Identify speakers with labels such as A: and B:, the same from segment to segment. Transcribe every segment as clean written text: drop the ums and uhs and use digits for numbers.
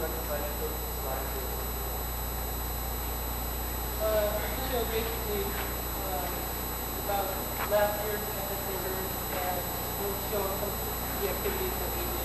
A: So basically, about last year's episode, and we'll show some the activities that we did.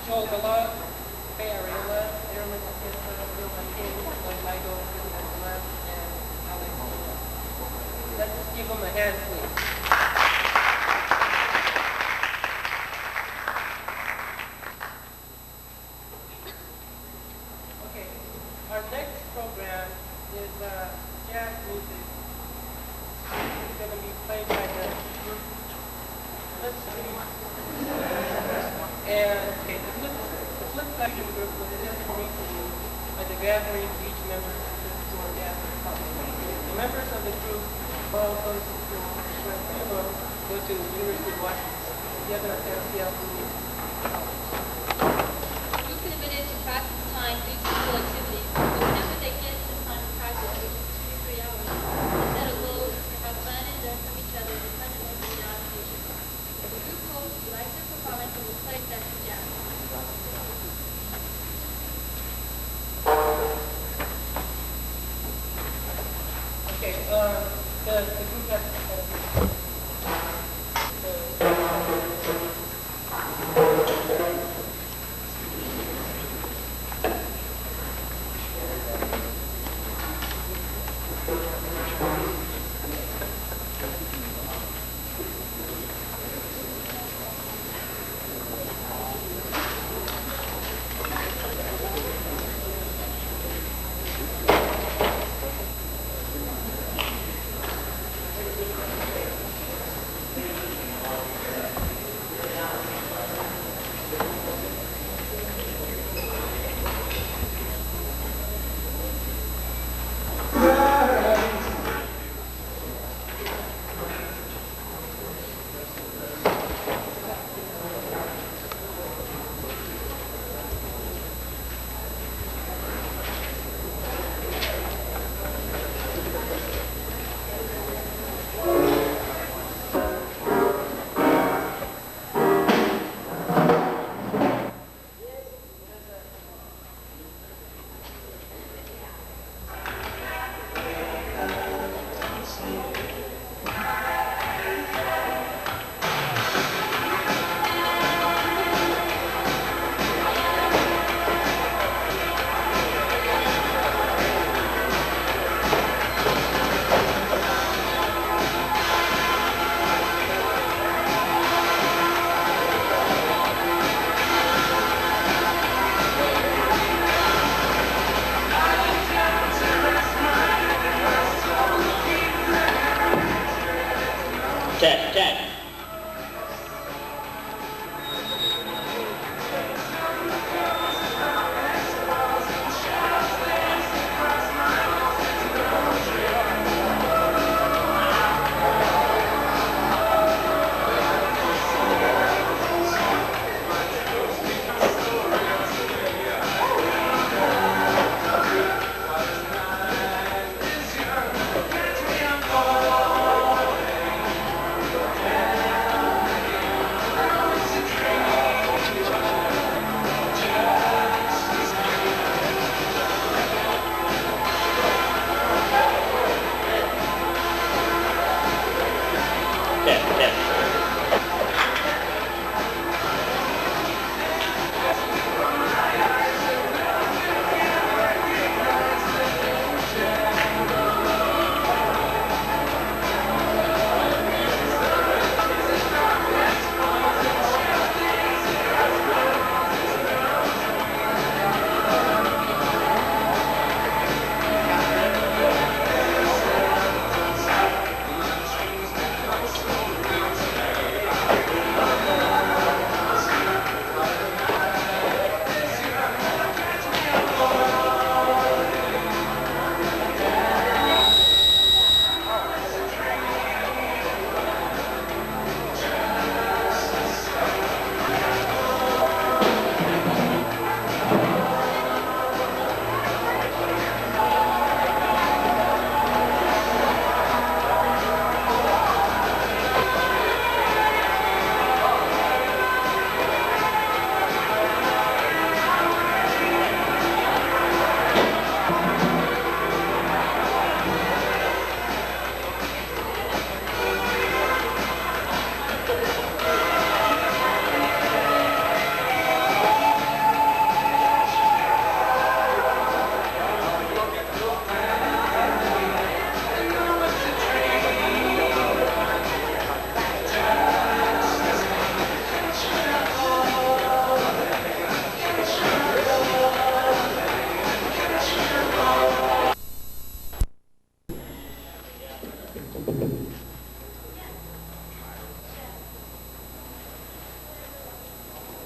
A: So the law, Bay Area, Evelyn, Atienza, Ligo, and Alex. Let's just give them a hand, please. Okay, our next program is jazz music. It's going to be played by the group. Let's see. And okay, the flip section group was just recently by the gathering of each member who are gathered. The members of the group all go to school, where three of them go to the University of Washington, the other at LCL College.
B: The group is limited to practice time due to school activities, but whenever they get some time to practice, which is 2 to 3 hours, they set a goal to have fun and learn from each other independently without innovation. The group hopes you like their performance and will play that to jazz.
A: Okay, the group has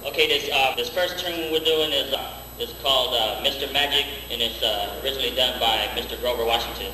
C: Okay, this first tune we're doing is called Mr. Magic, and it's originally done by Mr. Grover Washington.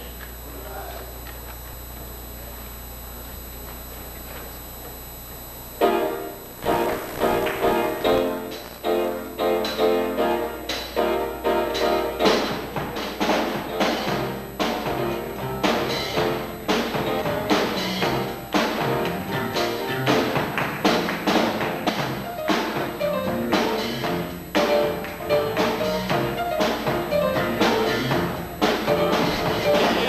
B: Thank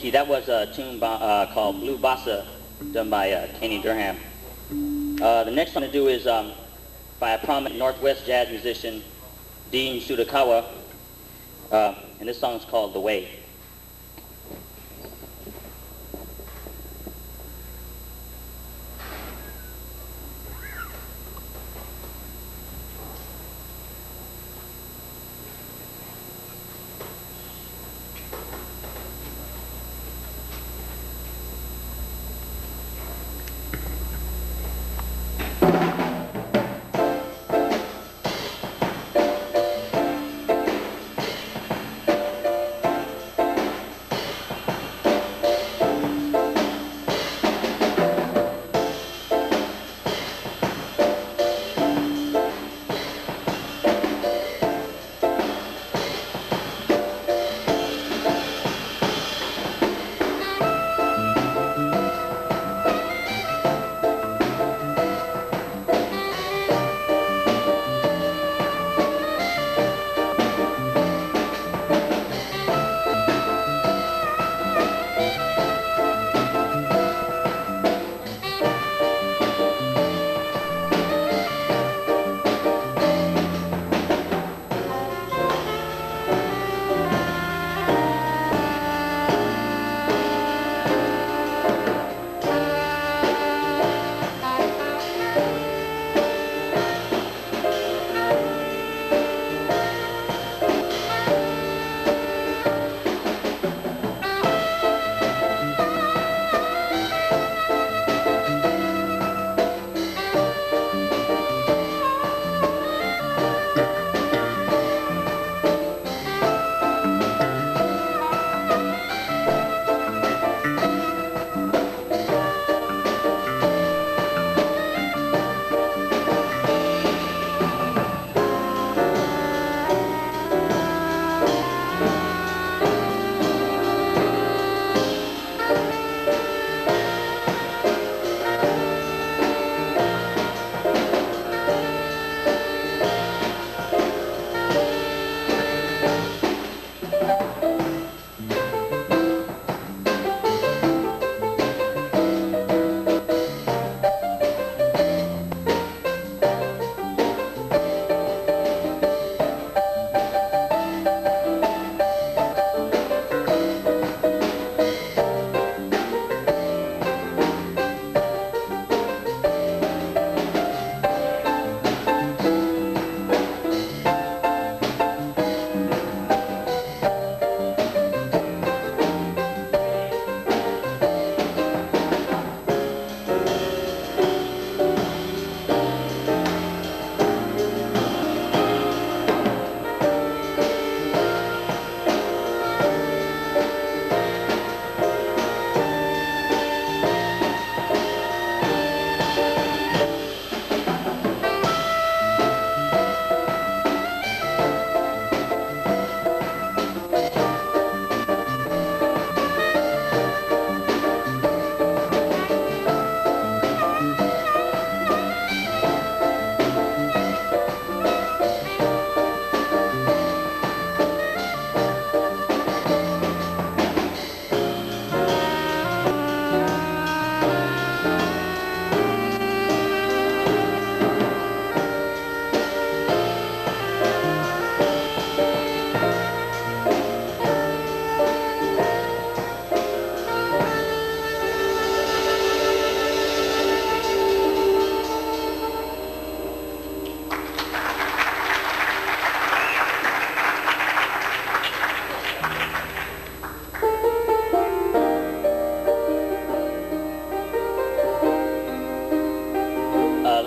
C: Thank you. That was a tune called Blue Bossa, done by Kenny Durham. The next one to do is by a prominent Northwest jazz musician, Dean Sudakawa, and this song is called The Way.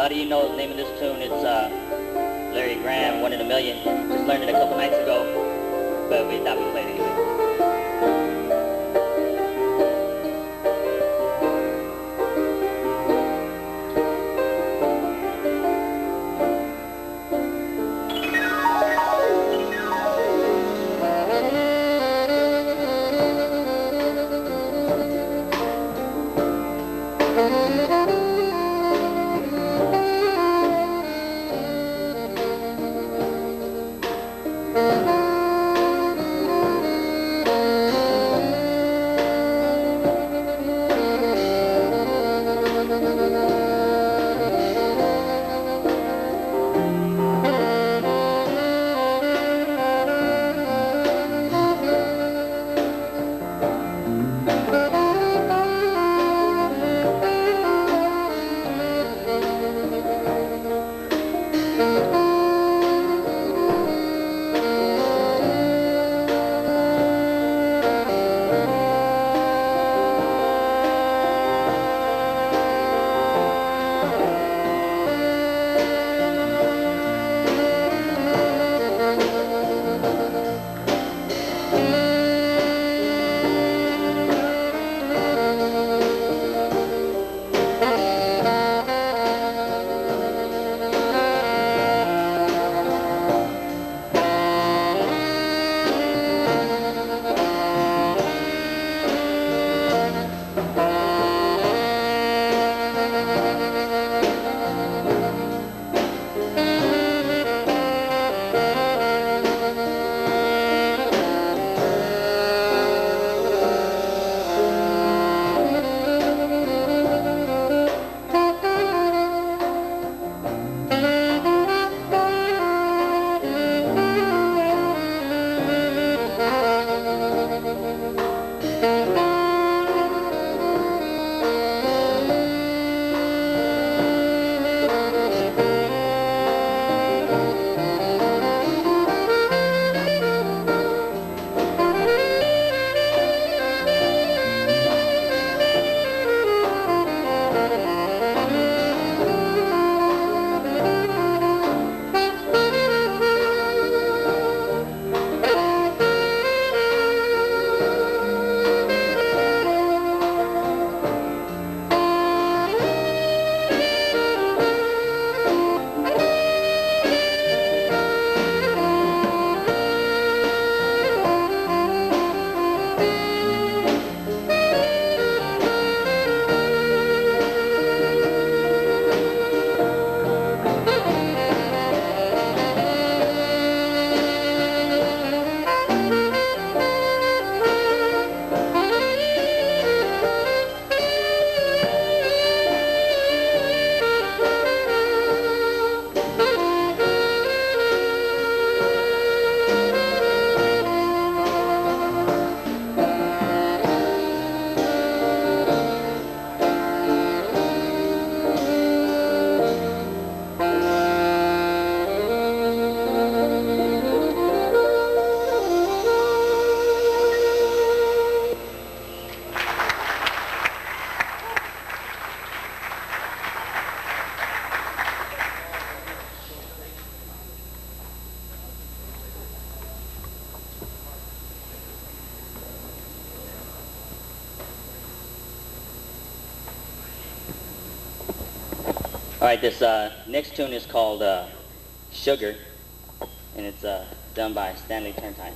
C: lot of you know the name of this tune. It's Larry Graham, One in a Million. Just learned it a couple nights ago, but we thought we'd play it anyway. right, this next tune is called Sugar, and it's done by Stanley Turntine.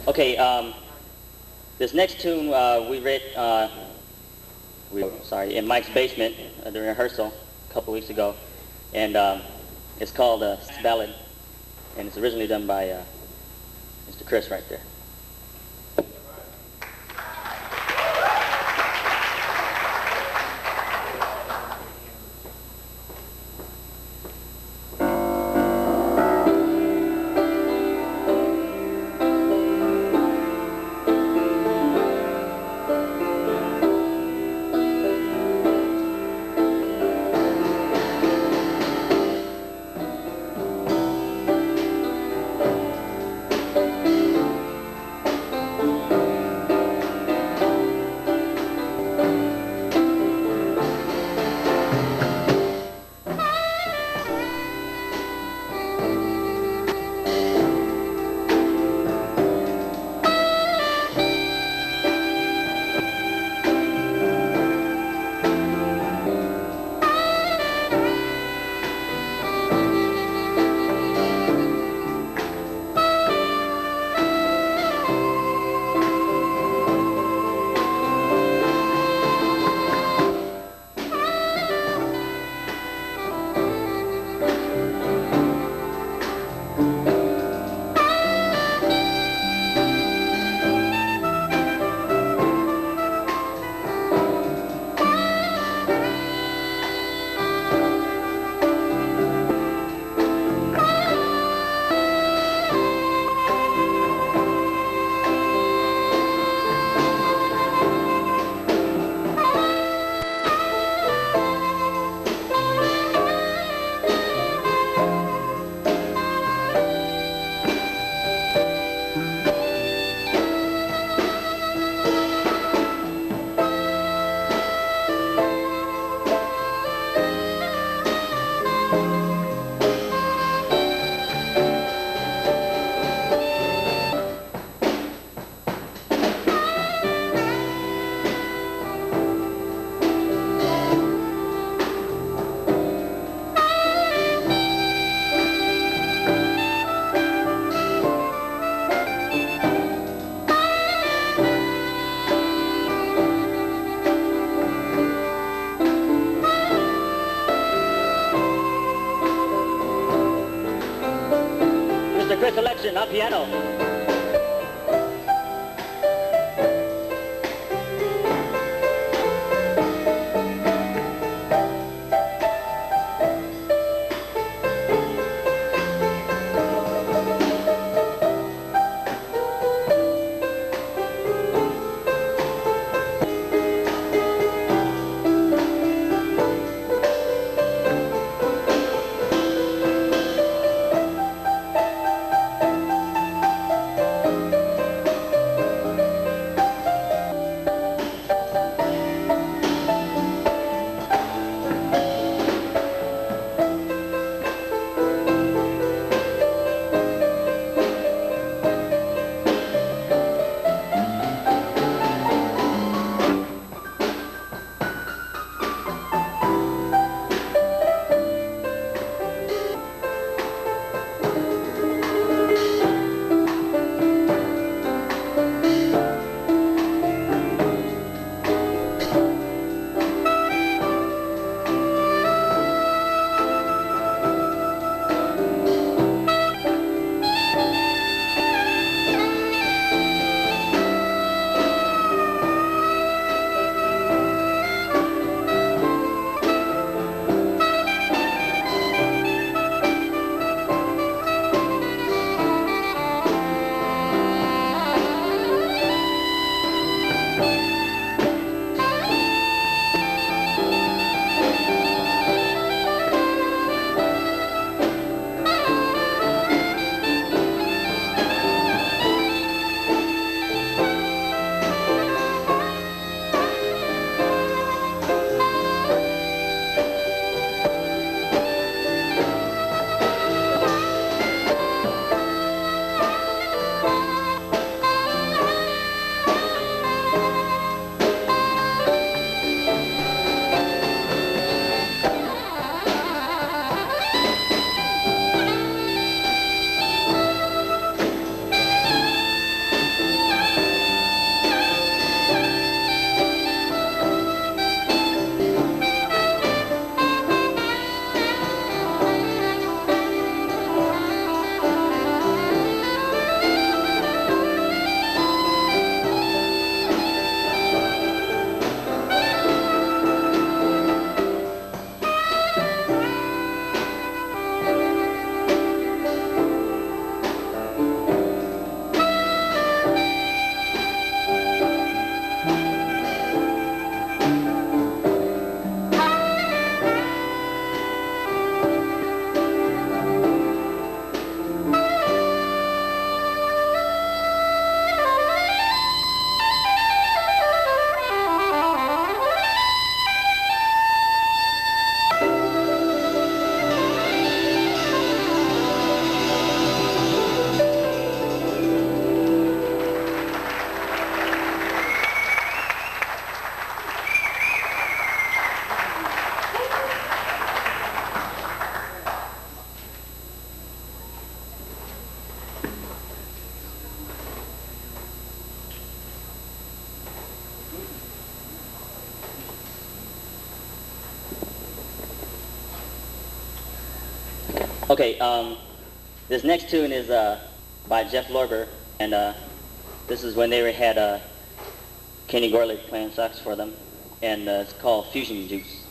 C: Okay, this next tune we wrote in Mike's basement during rehearsal. a couple weeks ago, and it's called Ballad, and it's originally done by Mr. Chris right there. Chris selection on piano. Okay, this next tune is by Jeff Lorber, and this is when they had Kenny Gorlick playing sax for them, and it's called Fusion Juice.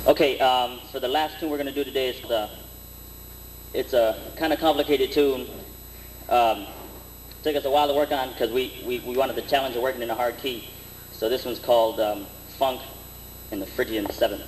C: Okay, for the last tune we're going to do today is it's a kind of complicated tune. Took us a while to work on because we wanted the challenge of working in a hard key. So this one's called Funk in the Phrygian 7.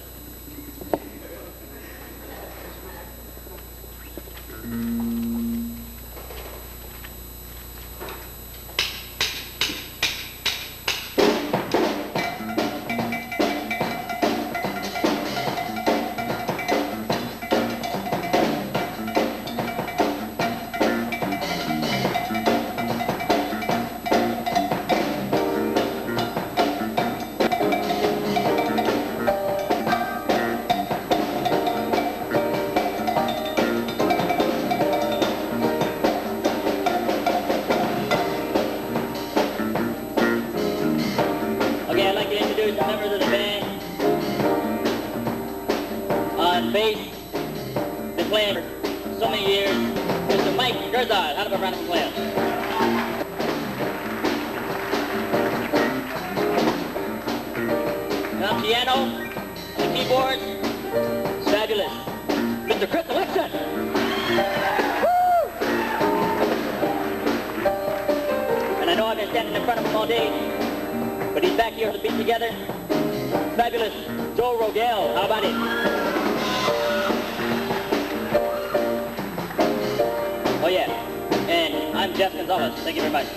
C: playing for so many years, Mr. Mike Cesar. How about a round of applause? And on piano, and keyboards, fabulous, Mr. Chris Alexa. And I know I've been standing in front of him all day, but he's back here to be together. Fabulous Joe Rodell. How about it? Oh yeah, and I'm Jeff Gonzalez. Thank you very much.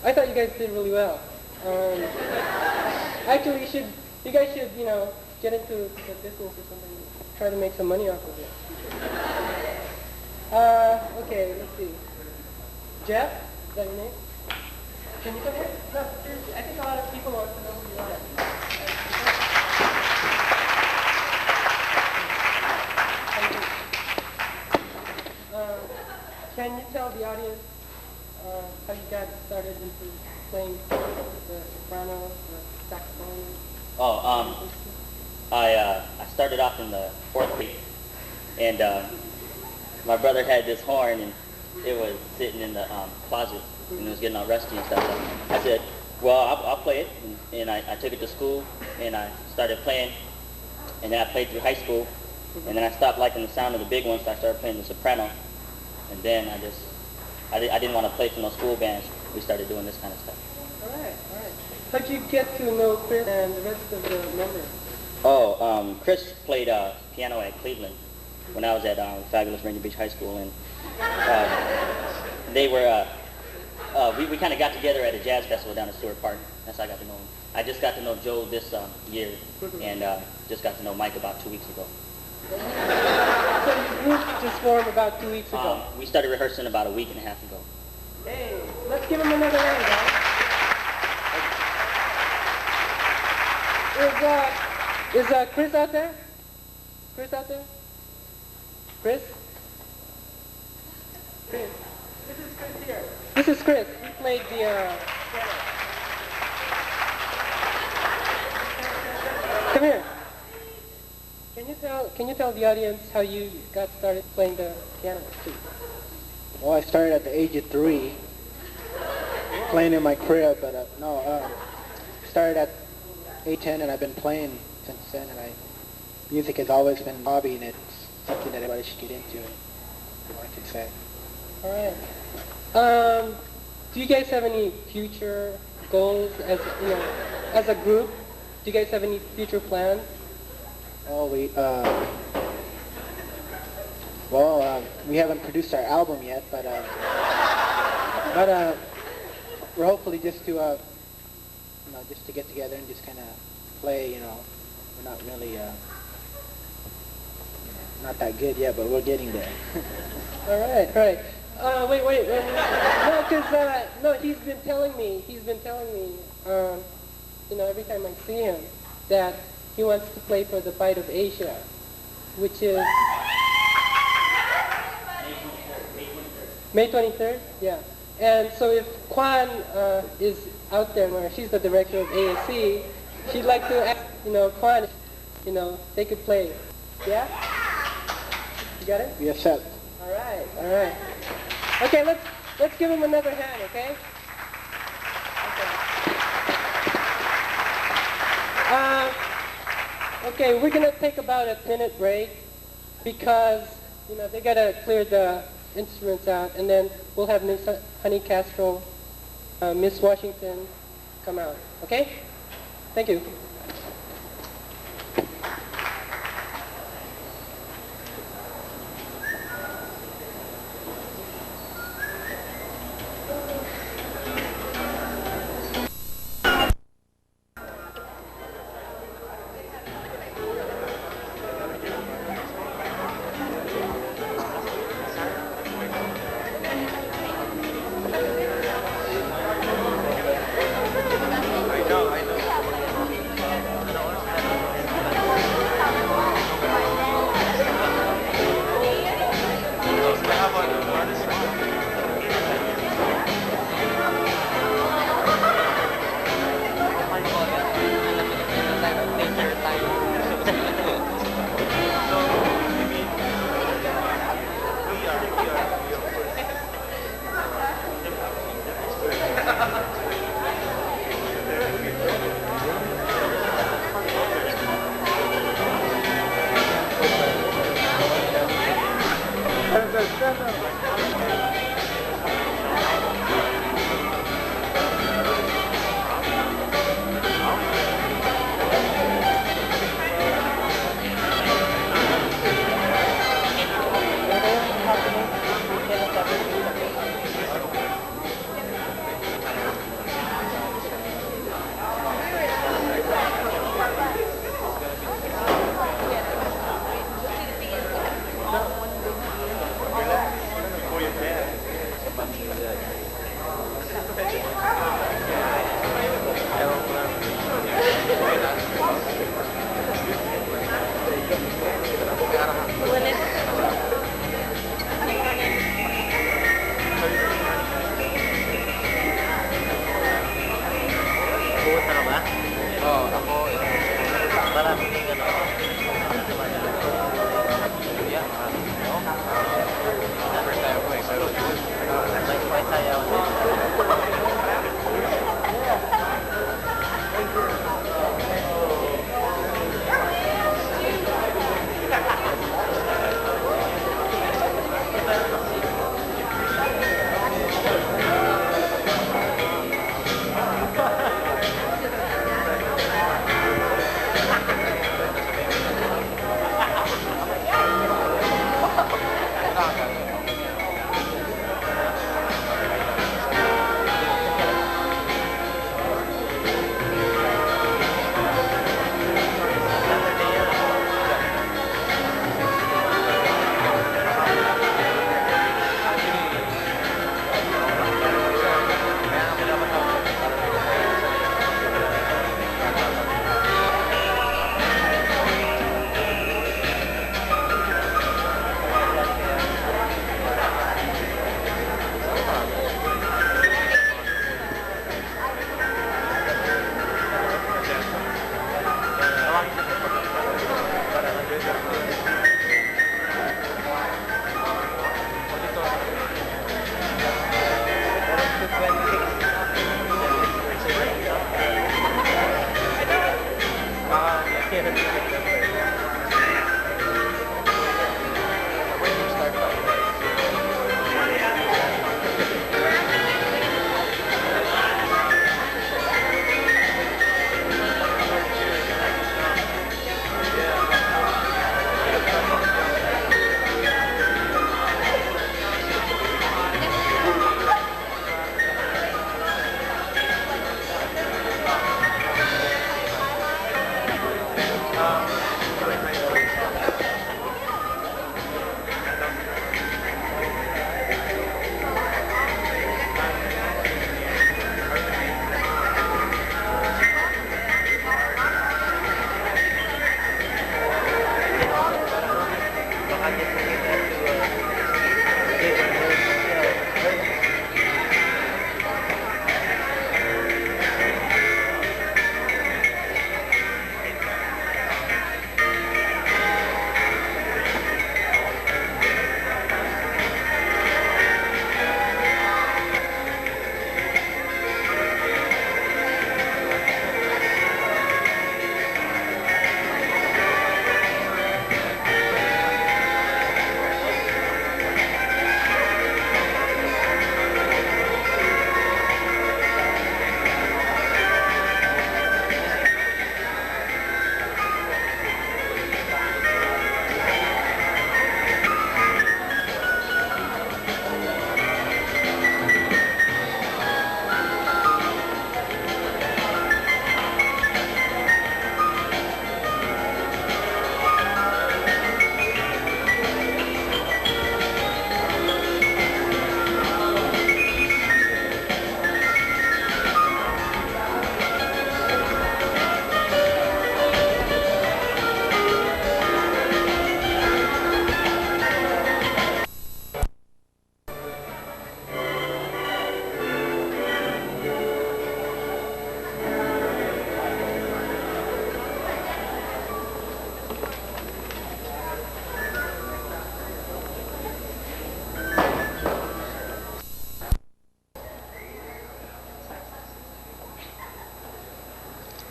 A: I thought you guys did really well. Actually, you guys should, get into the business or something. Try to make some money off of it. Okay, let's see. Jeff, is that your name? Can you come here? No, seriously, I think a lot of people want to know who you are. Can you tell the audience how you got started into playing the soprano, the saxophone?
C: Oh, I started off in the 4th grade, and my brother had this horn, and it was sitting in the closet, and it was getting all rusty and stuff. So I said, well, I'll play it, and I took it to school, and I started playing, and then I played through high school, and then I stopped liking the sound of the big ones, so I started playing the soprano, and then I didn't want to play for no school bands. We started doing this kind of stuff.
A: All right. How'd you get to know Chris and the rest of the members?
C: Oh, Chris played piano at Cleveland when I was at fabulous Rainier Beach High School, and they were, we kind of got together at a jazz festival down at Stewart Park. That's how I got to know him. I just got to know Joe this year, and just got to know Mike about 2 weeks ago.
A: So your group just formed about 2 weeks ago?
C: We started rehearsing about a week and a half ago.
A: Hey, let's give him another round, guys. Is Chris out there? Chris out there? Chris? Chris. This is Chris here. This is Chris. He played the piano. Come here. Can you tell the audience how you got started playing the piano, too?
D: Well, I started at the age of 3, playing in my crib, but started at age 10, and I've been playing since then, and music has always been a hobby, and it's something that everybody should get into, I can say.
A: All right. Do you guys have any future goals as a group? Do you guys have any future plans?
D: Oh, we haven't produced our album yet, but we're hopefully just to just to get together and just kind of play. We're not really not that good yet, but we're getting there.
A: All right. Wait. No, because he's been telling me, every time I see him, that he wants to play for the Bite of Asia, which is May 23rd. Yeah. And so if Kwan is out there, where she's the director of ASC, she'd like to ask, Kwan, they could play. Yeah? You got it?
D: We accept.
A: All right. Okay, let's give him another hand, okay? Okay, we're gonna take about a 10-minute break because they gotta clear the instruments out, and then we'll have Miss Honey Castro, Miss Washington come out. Okay? Thank you.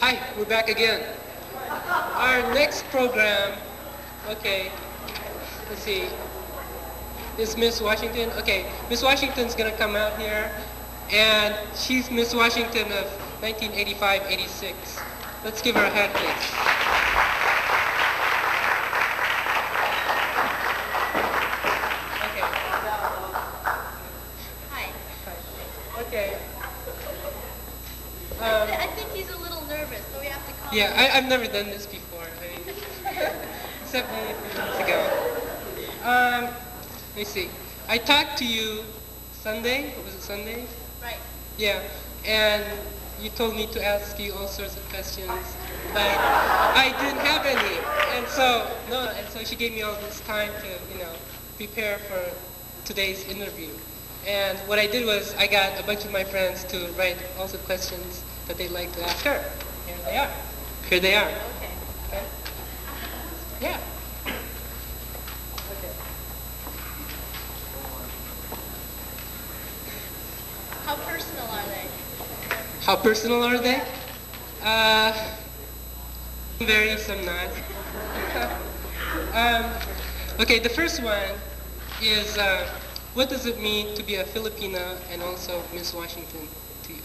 A: Hi, we're back again. Our next program, okay, let's see, is Miss Washington. Okay, Miss Washington's gonna come out here, and she's Miss Washington of 1985-86. Let's give her a hand, please. Okay.
B: Hi.
A: Okay.
B: I think he's a little nervous, so we have to calm him.
A: Yeah, I've never done this before. I mean, except maybe a few months ago. Let me see. I talked to you Sunday. Was it Sunday?
B: Right.
A: Yeah. And you told me to ask you all sorts of questions, but I didn't have any. And so she gave me all this time to, prepare for today's interview. And what I did was I got a bunch of my friends to write all the questions that they'd like to ask her. Here they are. Here they are.
B: Okay.
A: Okay? Yeah. Okay.
B: How personal are they?
A: How personal are they? Very, some not. Okay, the first one is, what does it mean to be a Filipina and also Miss Washington to you?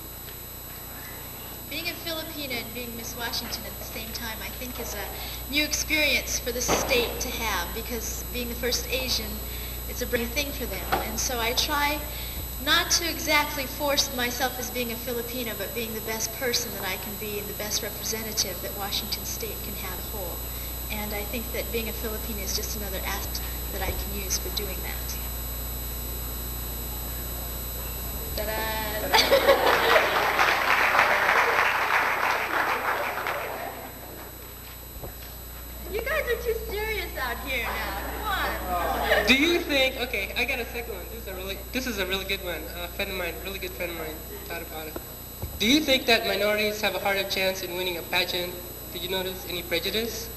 B: Being a Filipina and being Miss Washington at the same time, I think is a new experience for the state to have, because being the first Asian, it's a brand new thing for them. And so I try not to exactly force myself as being a Filipina, but being the best person that I can be and the best representative that Washington State can have as a whole. And I think that being a Filipina is just another aspect that I can use for doing that. Ta-da! You guys are too serious out here now. Come on.
A: Do you think, okay, I got a second one. This is a really good one. A friend of mine, really good friend of mine, thought about it. Do you think that minorities have a harder chance in winning a pageant? Did you notice any prejudice?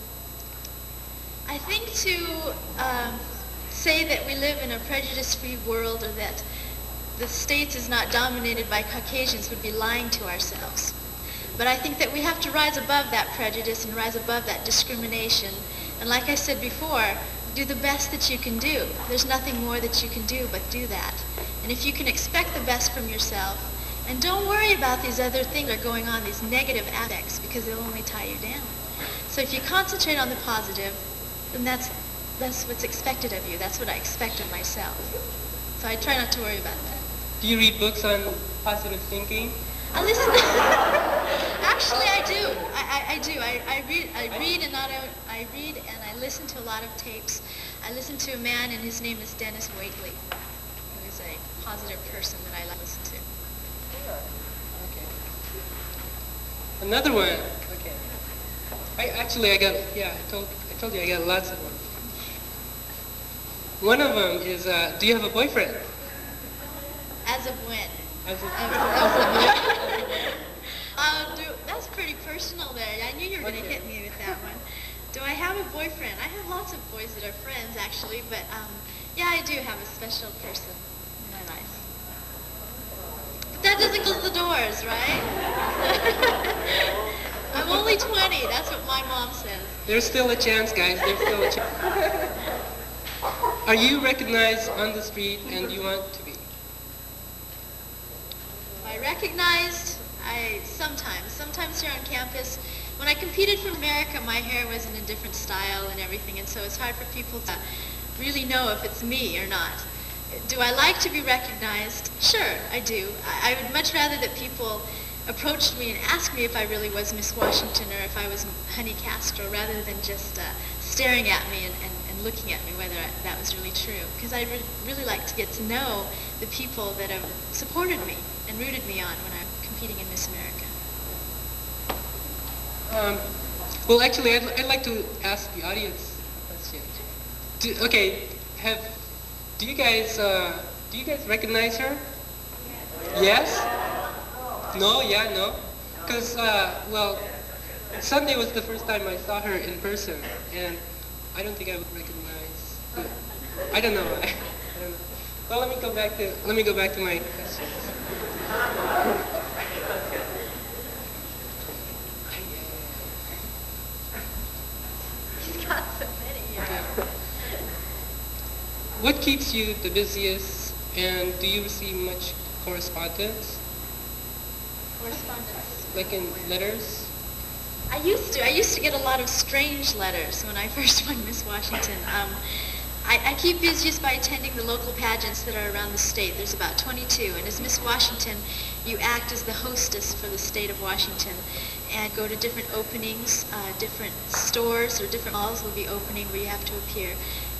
B: I think to say that we live in a prejudice-free world, or that the States is not dominated by Caucasians, would be lying to ourselves. But I think that we have to rise above that prejudice and rise above that discrimination. And like I said before, do the best that you can do. There's nothing more that you can do but do that. And if you can expect the best from yourself, and don't worry about these other things that are going on, these negative aspects, because they'll only tie you down. So if you concentrate on the positive, then that's what's expected of you. That's what I expect of myself. So I try not to worry about that.
A: Do you read books on positive thinking?
B: I listen. Actually, I do. I do. I read and I listen to a lot of tapes. I listen to a man, and his name is Dennis Waitley, who is a positive person that I like to listen to.
A: Okay. Another one. Okay. I told you I got lots of them. One of them is, do you have a boyfriend?
B: As of when?
A: As of
B: That's pretty personal there. I knew you were going to hit me with that one. Do I have a boyfriend? I have lots of boys that are friends, actually, but yeah, I do have a special person in my life. But that doesn't close the doors, right? I'm only 20. That's what my mom says.
A: There's still a chance, guys. There's still a chance. Are you recognized on the street, and do you want to be?
B: I recognized, sometimes here on campus. When I competed for America, my hair was in a different style and everything, and so it's hard for people to really know if it's me or not. Do I like to be recognized? Sure, I do. I would much rather that people approached me and asked me if I really was Miss Washington or if I was Honey Castro, rather than just staring at me and looking at me, whether that was really true. Because I really like to get to know the people that have supported me and rooted me on when I'm competing in Miss America.
A: Well, actually, I'd like to ask the audience a question. Do you guys recognize her? Yes? No? Yeah, no? Because, well, Sunday was the first time I saw her in person, and I don't think I would recognize. I don't know. I don't know. Well, let me go back to my questions. what keeps you the busiest, and do you receive much correspondence?
B: Correspondence.
A: Like in letters?
B: I used to get a lot of strange letters when I first won Miss Washington. I keep busiest by attending the local pageants that are around the state. There's about 22, and as Miss Washington, you act as the hostess for the state of Washington and go to different openings, different stores or different malls will be opening where you have to appear.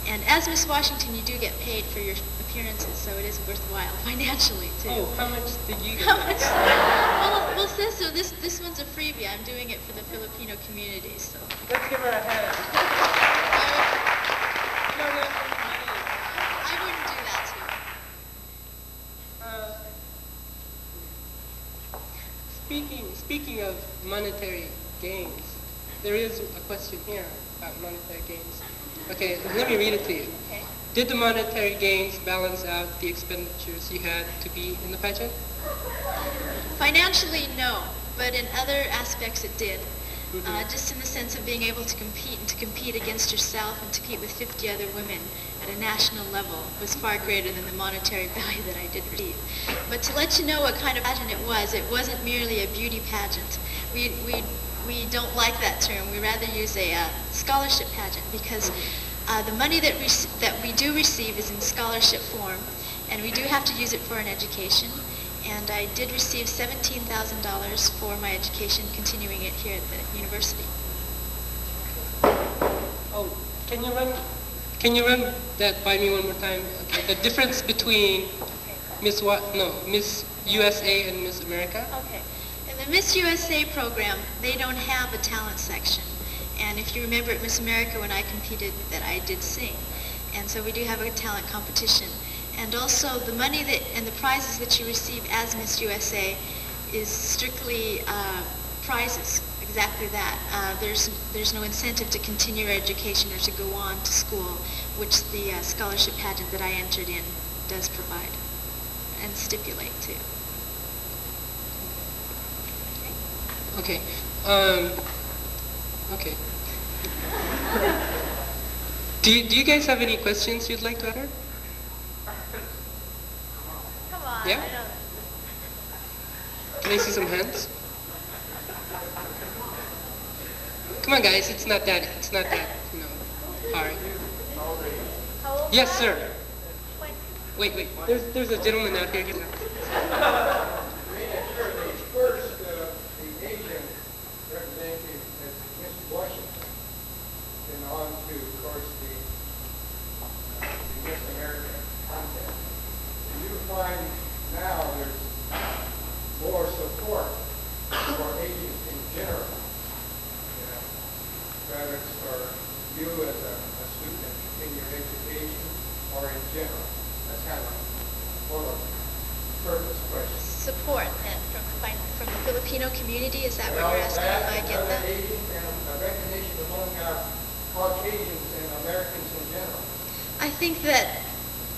B: And as Miss Washington, you do get paid for your appearances, so it is worthwhile financially too.
A: Oh, how much did you get?
B: How much? Well, Cesar, this one's a freebie. I'm doing it for the Filipino community, so.
A: Let's give her a hand.
B: I wouldn't do that to you.
A: Speaking of monetary gains, there is a question here about monetary gains. Okay, let me read it to you.
B: Okay.
A: Did the monetary gains balance out the expenditures you had to be in the pageant?
B: Financially, no, but in other aspects it did. Just in the sense of being able to compete and to compete against yourself and to compete with 50 other women at a national level was far greater than the monetary value that I did receive. But to let you know what kind of pageant it wasn't merely a beauty pageant. We don't like that term. We rather use a scholarship pageant because the money that we do receive is in scholarship form, and we do have to use it for an education. And I did receive $17,000 for my education, continuing it here at the university.
A: Oh, can you run that by me one more time? Okay. The difference between Miss USA and Miss America?
B: Okay. In the Miss USA program, they don't have a talent section. And if you remember at Miss America when I competed, that I did sing. And so we do have a talent competition. And also the money and the prizes that you receive as Miss USA is strictly prizes, exactly that. There's no incentive to continue your education or to go on to school, which the scholarship pageant that I entered in does provide and stipulate too.
A: Okay. Okay. Do you guys have any questions you'd like to ask her?
B: Come on.
A: Yeah? Can I see some hands? Come on, guys. It's not that, hard.
B: How old
A: Yes,
B: are you?
A: sir. Wait. There's a gentleman out here.
E: First, the Asian representative as Miss Washington, and on to, of course, the Miss America contest. Do you find now there's more support for Asians in general? Whether it's for you as a student in your education or in general? That's kind of a purpose question.
B: Support then from the Filipino community, is that what you're asking if I get that?
E: And recognition among Caucasians and Americans in general.
B: I think that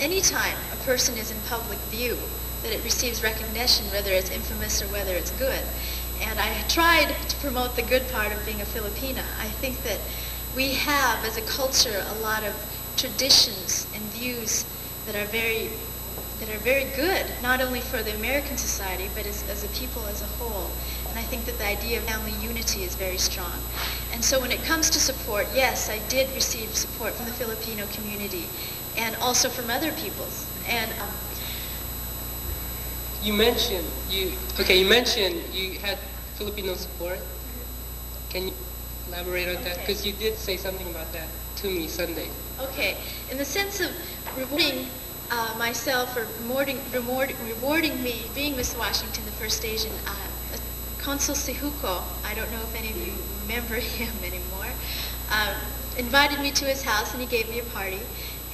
B: anytime a person is in public view, that it receives recognition, whether it's infamous or whether it's good. And I tried to promote the good part of being a Filipina. I think that we have, as a culture, a lot of traditions and views that are very good, not only for the American society, but as a people as a whole. And I think that the idea of family unity is very strong. And so when it comes to support, yes, I did receive support from the Filipino community and also from other peoples. And
A: You mentioned you had Filipino support. Can you elaborate on that? Because you did say something about that to me Sunday.
B: okay, in the sense of rewarding myself or rewarding me being Miss Washington, the first Asian, Consul Sihuko, I don't know if any of you remember him anymore, invited me to his house and he gave me a party.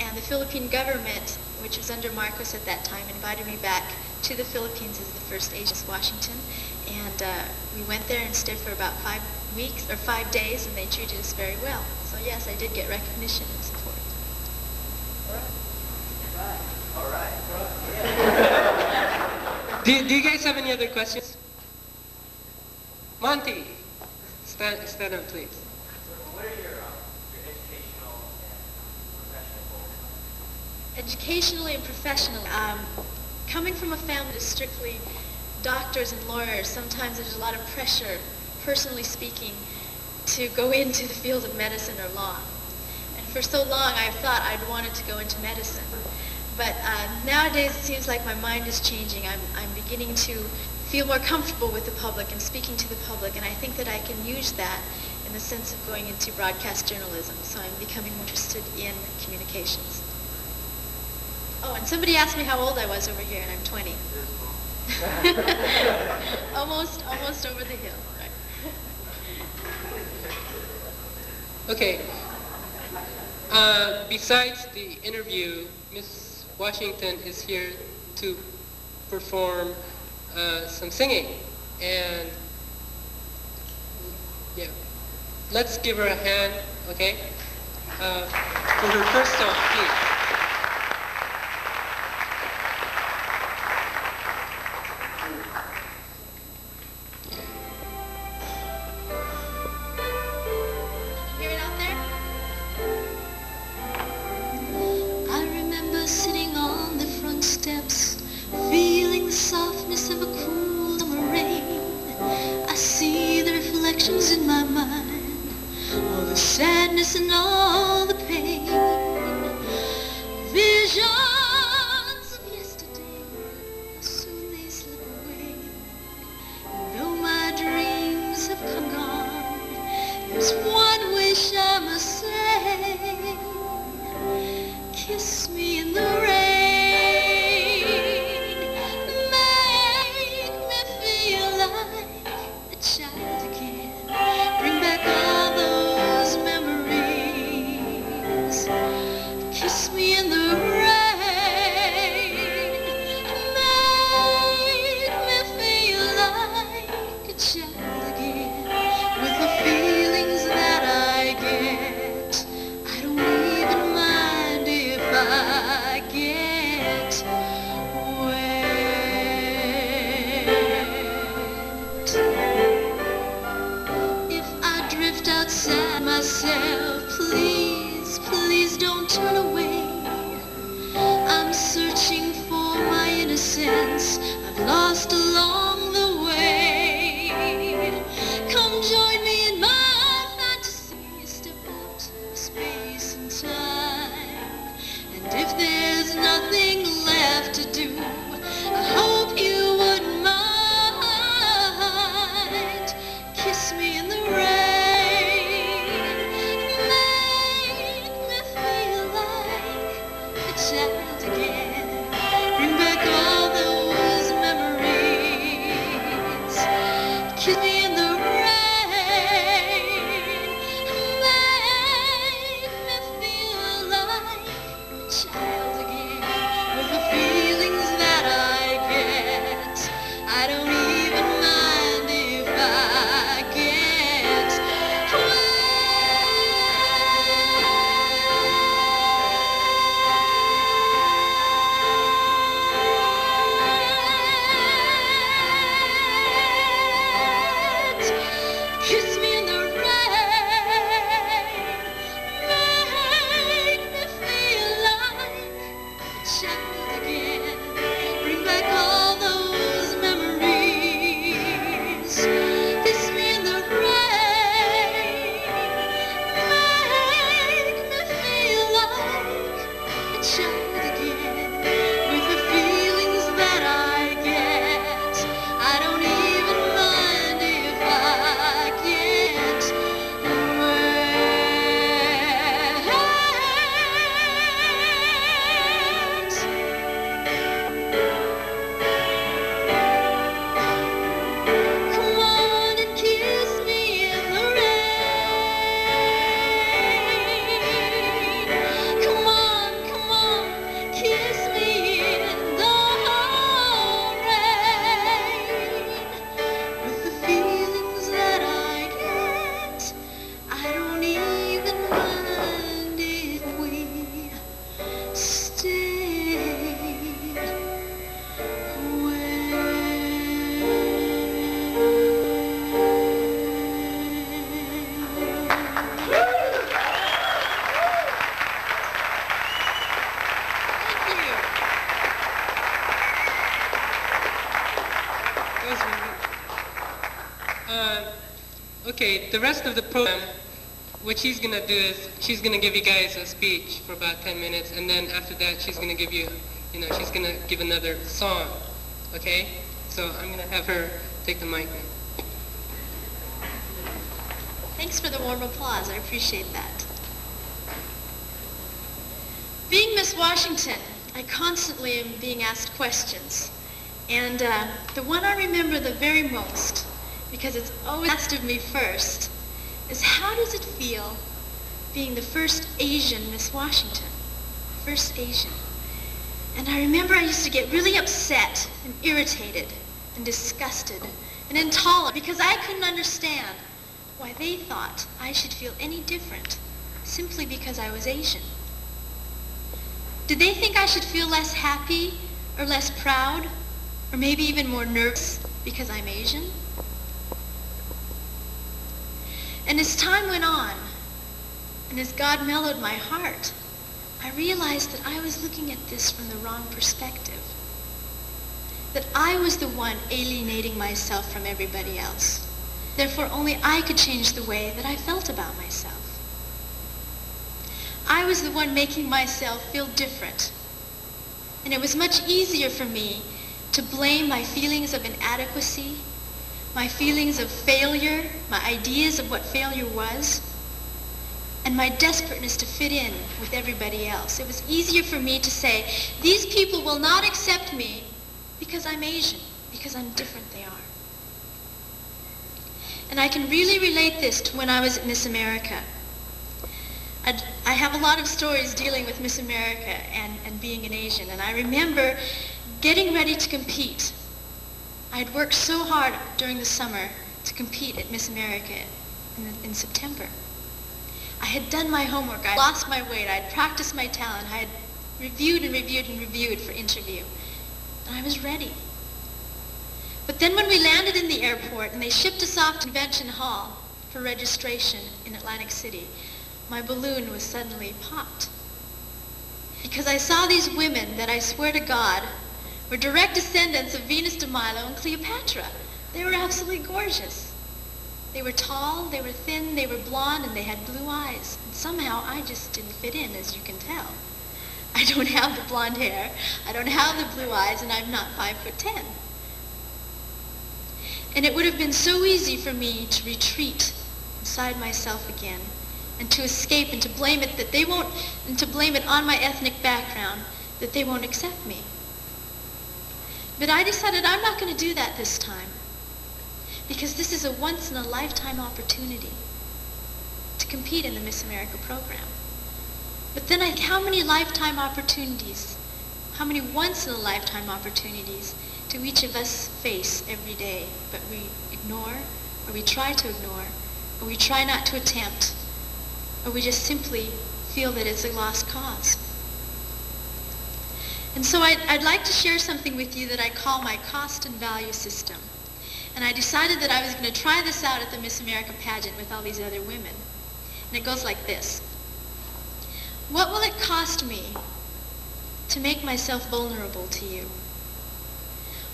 B: And the Philippine government, which was under Marcos at that time, invited me back to the Philippines as the first Asian Miss Washington. And we went there and stayed for about 5 weeks or 5 days, and they treated us very well. So yes, I did get recognition and support.
E: All right.
A: Do you guys have any other questions? Monty, stand up, please.
F: What are your educational and professional goals? educationally and professionally. Coming from a family that's strictly doctors and lawyers, sometimes there's a lot of pressure, personally speaking, to go into the field of medicine or law. And for so long I've thought I'd wanted to go into medicine. But nowadays it seems like my mind is changing. I'm beginning to feel more comfortable with the public and speaking to the public, and I think that I can use that in the sense of going into broadcast journalism. So I'm becoming interested in communications. Oh, and somebody asked me how old I was over here, and I'm 20. almost over the hill. Right.
A: Okay. Besides the interview, Miss Washington is here to perform some singing, and yeah, let's give her a hand, okay, for her first song, please.
F: Hear it out there? I remember sitting on the front steps, feeling the softness of a cool summer rain. I see the reflections in my mind, all the sadness and all the pain. Visions of yesterday, how soon they slip away. Though my dreams have come and gone, there's one wish I must say. Kiss me in the rain, make me feel like a child again, bring back all those memories. Kiss me in the rain, make me feel like a child again, with the feelings that I get. I don't even mind if I get wet. If I drift outside myself, please, please don't turn away. I'm searching for my innocence I've lost along the way. Come join me in my fantasy, step out of space and time. And if there's nothing left to do, I hope you wouldn't mind. Kiss me in the rain, make me feel like a child again, bring back all those memories.
A: Okay, the rest of the program, what she's going to do is she's going to give you guys a speech for about 10 minutes, and then after that she's going to give you, she's going to give another song, okay? So I'm going to have her take the mic now.
F: Thanks for the warm applause. I appreciate that. Being Miss Washington, I constantly am being asked questions. And the one I remember the very most, because it's always asked of me first, is how does it feel being the first Asian Miss Washington? First Asian. And I remember I used to get really upset and irritated and disgusted and intolerant because I couldn't understand why they thought I should feel any different simply because I was Asian. Did they think I should feel less happy or less proud or maybe even more nervous because I'm Asian? And as time went on, and as God mellowed my heart, I realized that I was looking at this from the wrong perspective. That I was the one alienating myself from everybody else. Therefore, only I could change the way that I felt about myself. I was the one making myself feel different. And it was much easier for me to blame my feelings of inadequacy, my feelings of failure, my ideas of what failure was, and my desperateness to fit in with everybody else. It was easier for me to say, these people will not accept me because I'm Asian, because I'm different they are. And I can really relate this to when I was at Miss America. I have a lot of stories dealing with Miss America and being an Asian, and I remember getting ready to compete. I had worked so hard during the summer to compete at Miss America in September. I had done my homework, I had lost my weight, I had practiced my talent, I had reviewed and reviewed and reviewed for interview, and I was ready. But then when we landed in the airport and they shipped us off to Convention Hall for registration in Atlantic City, my balloon was suddenly popped. Because I saw these women that I swear to God were direct descendants of Venus de Milo and Cleopatra. They were absolutely gorgeous. They were tall, they were thin, they were blonde, and they had blue eyes. And somehow I just didn't fit in, as you can tell. I don't have the blonde hair, I don't have the blue eyes, and I'm not 5'10". And it would have been so easy for me to retreat inside myself again and to escape and to blame it that they won't, and to blame it on my ethnic background that they won't accept me. But I decided I'm not going to do that this time because this is a once-in-a-lifetime opportunity to compete in the Miss America program. But then how many lifetime opportunities, how many once-in-a-lifetime opportunities do each of us face every day, but we ignore, or we try to ignore, or we try not to attempt, or we just simply feel that it's a lost cause. And so I'd like to share something with you that I call my cost and value system. And I decided that I was going to try this out at the Miss America pageant with all these other women. And it goes like this. What will it cost me to make myself vulnerable to you?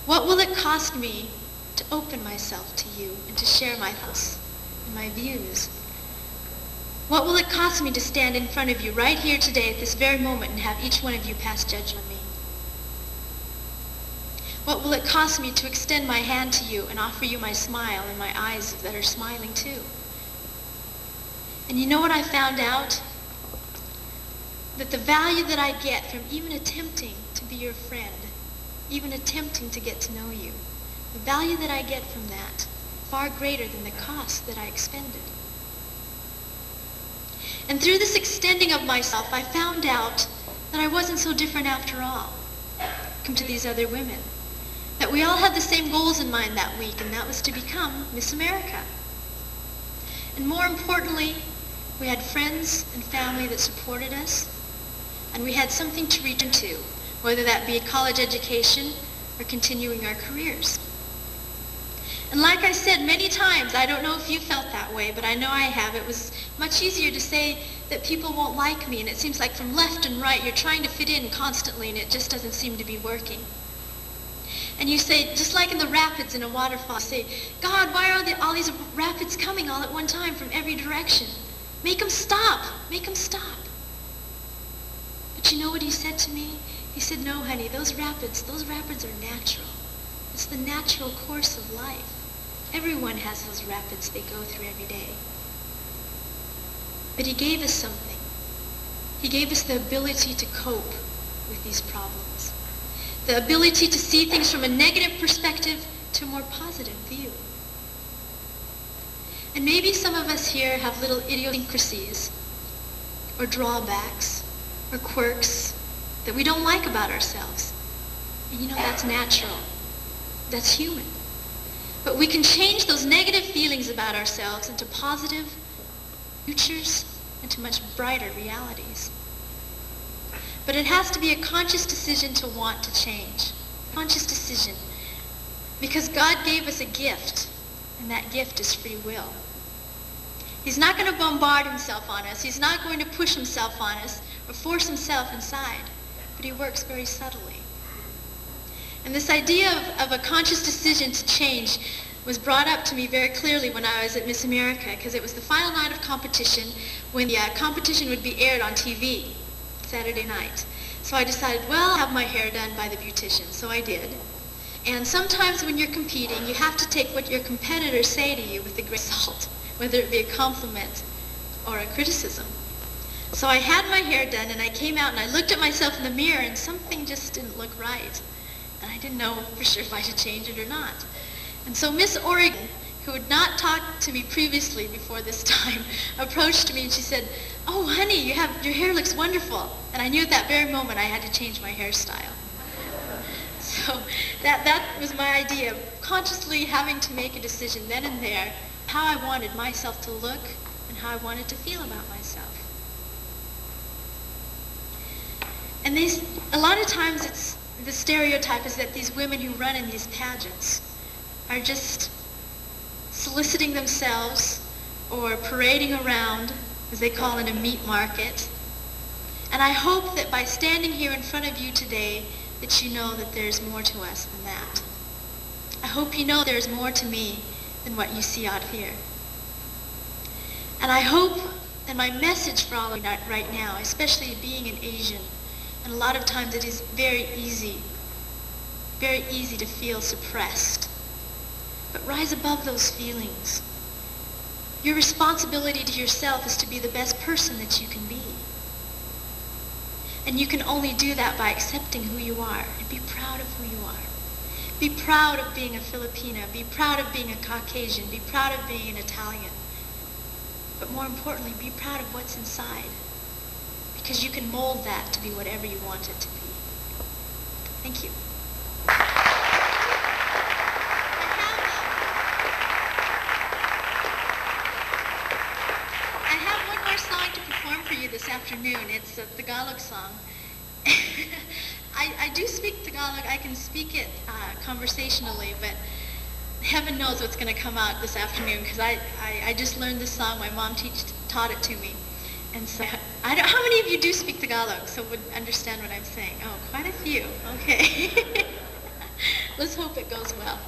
F: What will it cost me to open myself to you and to share my thoughts and my views? What will it cost me to stand in front of you right here today at this very moment and have each one of you pass judgment on me? What will it cost me to extend my hand to you and offer you my smile and my eyes that are smiling too? And you know what I found out? That the value that I get from even attempting to be your friend, even attempting to get to know you, the value that I get from that, far greater than the cost that I expended. And through this extending of myself, I found out that I wasn't so different after all, compared to these other women. That we all had the same goals in mind that week, and that was to become Miss America. And more importantly, we had friends and family that supported us, and we had something to return to, whether that be a college education or continuing our careers. And like I said many times, I don't know if you felt that way, but I know I have. It was much easier to say that people won't like me, and it seems like from left and right you're trying to fit in constantly, and it just doesn't seem to be working. And you say, just like in the rapids in a waterfall, you say, God, why are all these rapids coming all at one time from every direction? Make them stop. Make them stop. But you know what he said to me? He said, no, honey, those rapids are natural. It's the natural course of life. Everyone has those rapids they go through every day. But he gave us something. He gave us the ability to cope with these problems. The ability to see things from a negative perspective to a more positive view. And maybe some of us here have little idiosyncrasies or drawbacks or quirks that we don't like about ourselves. And you know, that's natural. That's human. But we can change those negative feelings about ourselves into positive futures, into much brighter realities. But it has to be a conscious decision to want to change. Conscious decision. Because God gave us a gift, and that gift is free will. He's not going to bombard himself on us. He's not going to push himself on us or force himself inside. But he works very subtly. And this idea of a conscious decision to change was brought up to me very clearly when I was at Miss America, because it was the final night of competition when the competition would be aired on TV, Saturday night. So I decided, well, I'll have my hair done by the beautician. So I did. And sometimes when you're competing, you have to take what your competitors say to you with a grain of salt, whether it be a compliment or a criticism. So I had my hair done, and I came out and I looked at myself in the mirror, and something just didn't look right. And I didn't know for sure if I should change it or not. And so Miss Oregon, who had not talked to me previously before this time, approached me and she said, oh, honey, your hair looks wonderful. And I knew at that very moment I had to change my hairstyle. So that was my idea, of consciously having to make a decision then and there, how I wanted myself to look and how I wanted to feel about myself. And a lot of times the stereotype is that these women who run in these pageants are just soliciting themselves or parading around, as they call it, a meat market. And I hope that by standing here in front of you today, that you know that there's more to us than that. I hope you know there's more to me than what you see out here. And I hope, and my message for all of you right now, especially being an Asian, and a lot of times it is very easy to feel suppressed. But rise above those feelings. Your responsibility to yourself is to be the best person that you can be. And you can only do that by accepting who you are and be proud of who you are. Be proud of being a Filipino. Be proud of being a Caucasian. Be proud of being an Italian. But more importantly, be proud of what's inside. Because you can mold that to be whatever you want it to be. Thank you. I have one more song to perform for you this afternoon. It's a Tagalog song. I do speak Tagalog. I can speak it conversationally, but heaven knows what's going to come out this afternoon, because I just learned this song. My mom taught it to me. And so, how many of you do speak Tagalog, so would understand what I'm saying? Oh, quite a few. Okay. Let's hope it goes well.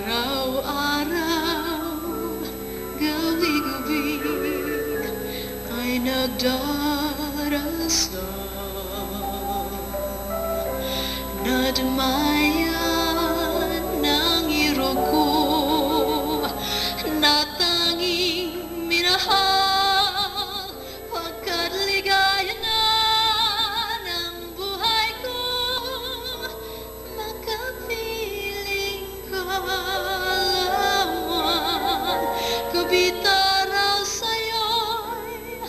G: Araw-araw tubig ay nagdarasal, nadamayan ng iro ko na tanging minahal, pagkat ligaya na ng buhay ko, makapiling ka lamang, kabita raw sa'yo'y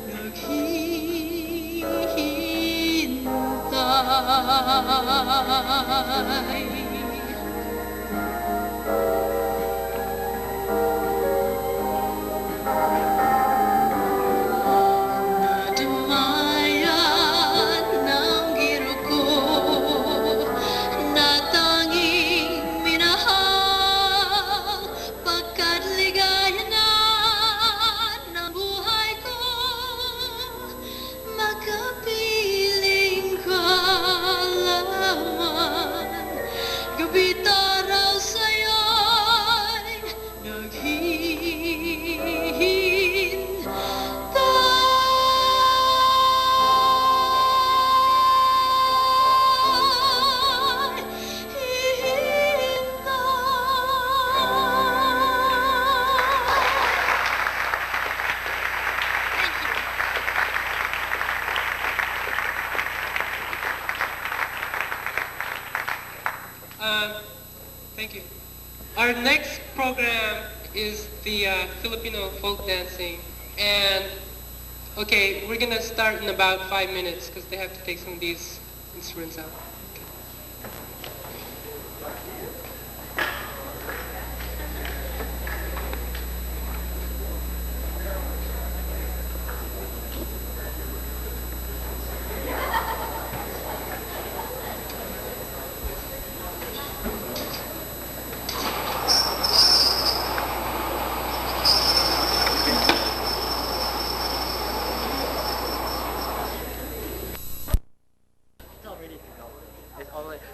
G: naghihintay. Nadamayan ng iro ko na tanging minahal, pagkat ligaya na ng buhay ko, makapiling ka lamang, gabita raw sa'yo'y
A: Thank you. Our next program is the Filipino folk dancing. And, okay, we're going to start in about 5 minutes because they have to take some of these instruments out.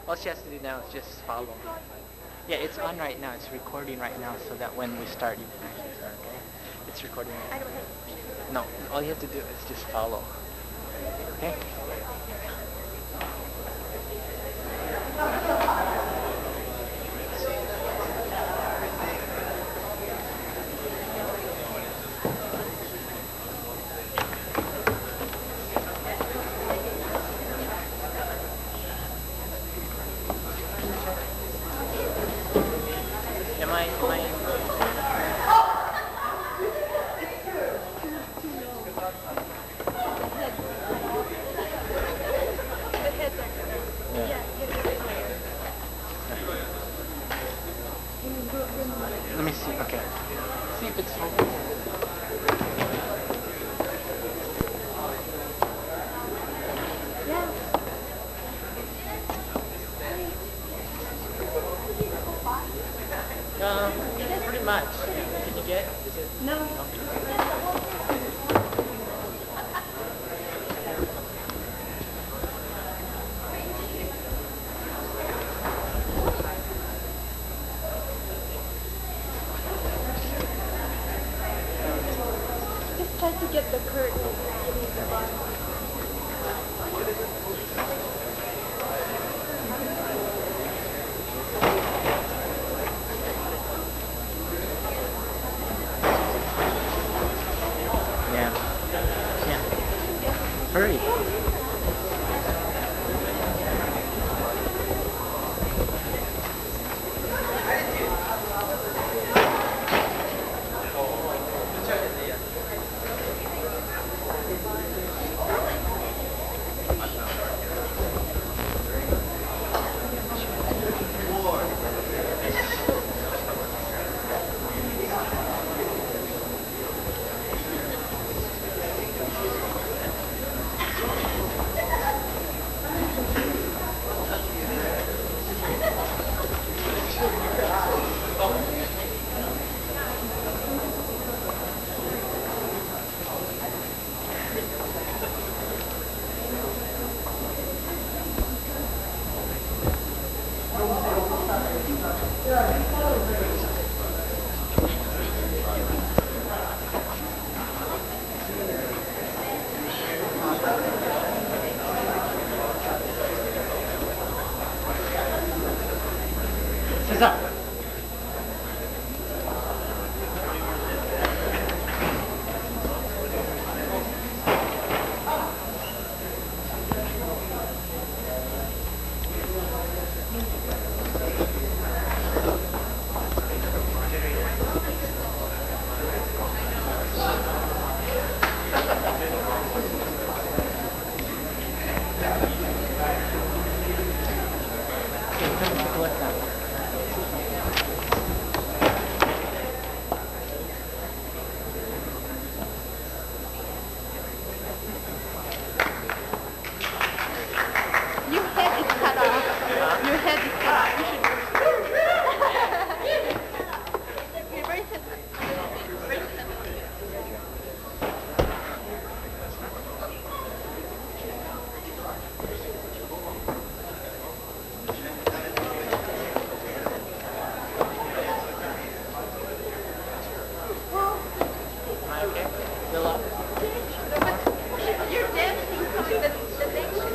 H: All she has to do now is just follow. Yeah, it's on right now. It's recording right now, so that when we start, you can actually start. Okay? It's recording. Right now. No, all you have to do is just follow. Okay? Let me see. Okay. See if it's open. Pretty much. Can you get? Is it? No.
B: Just try to get the curtain.
H: Hurry. Okay? Fill up.
B: You're dancing the nation.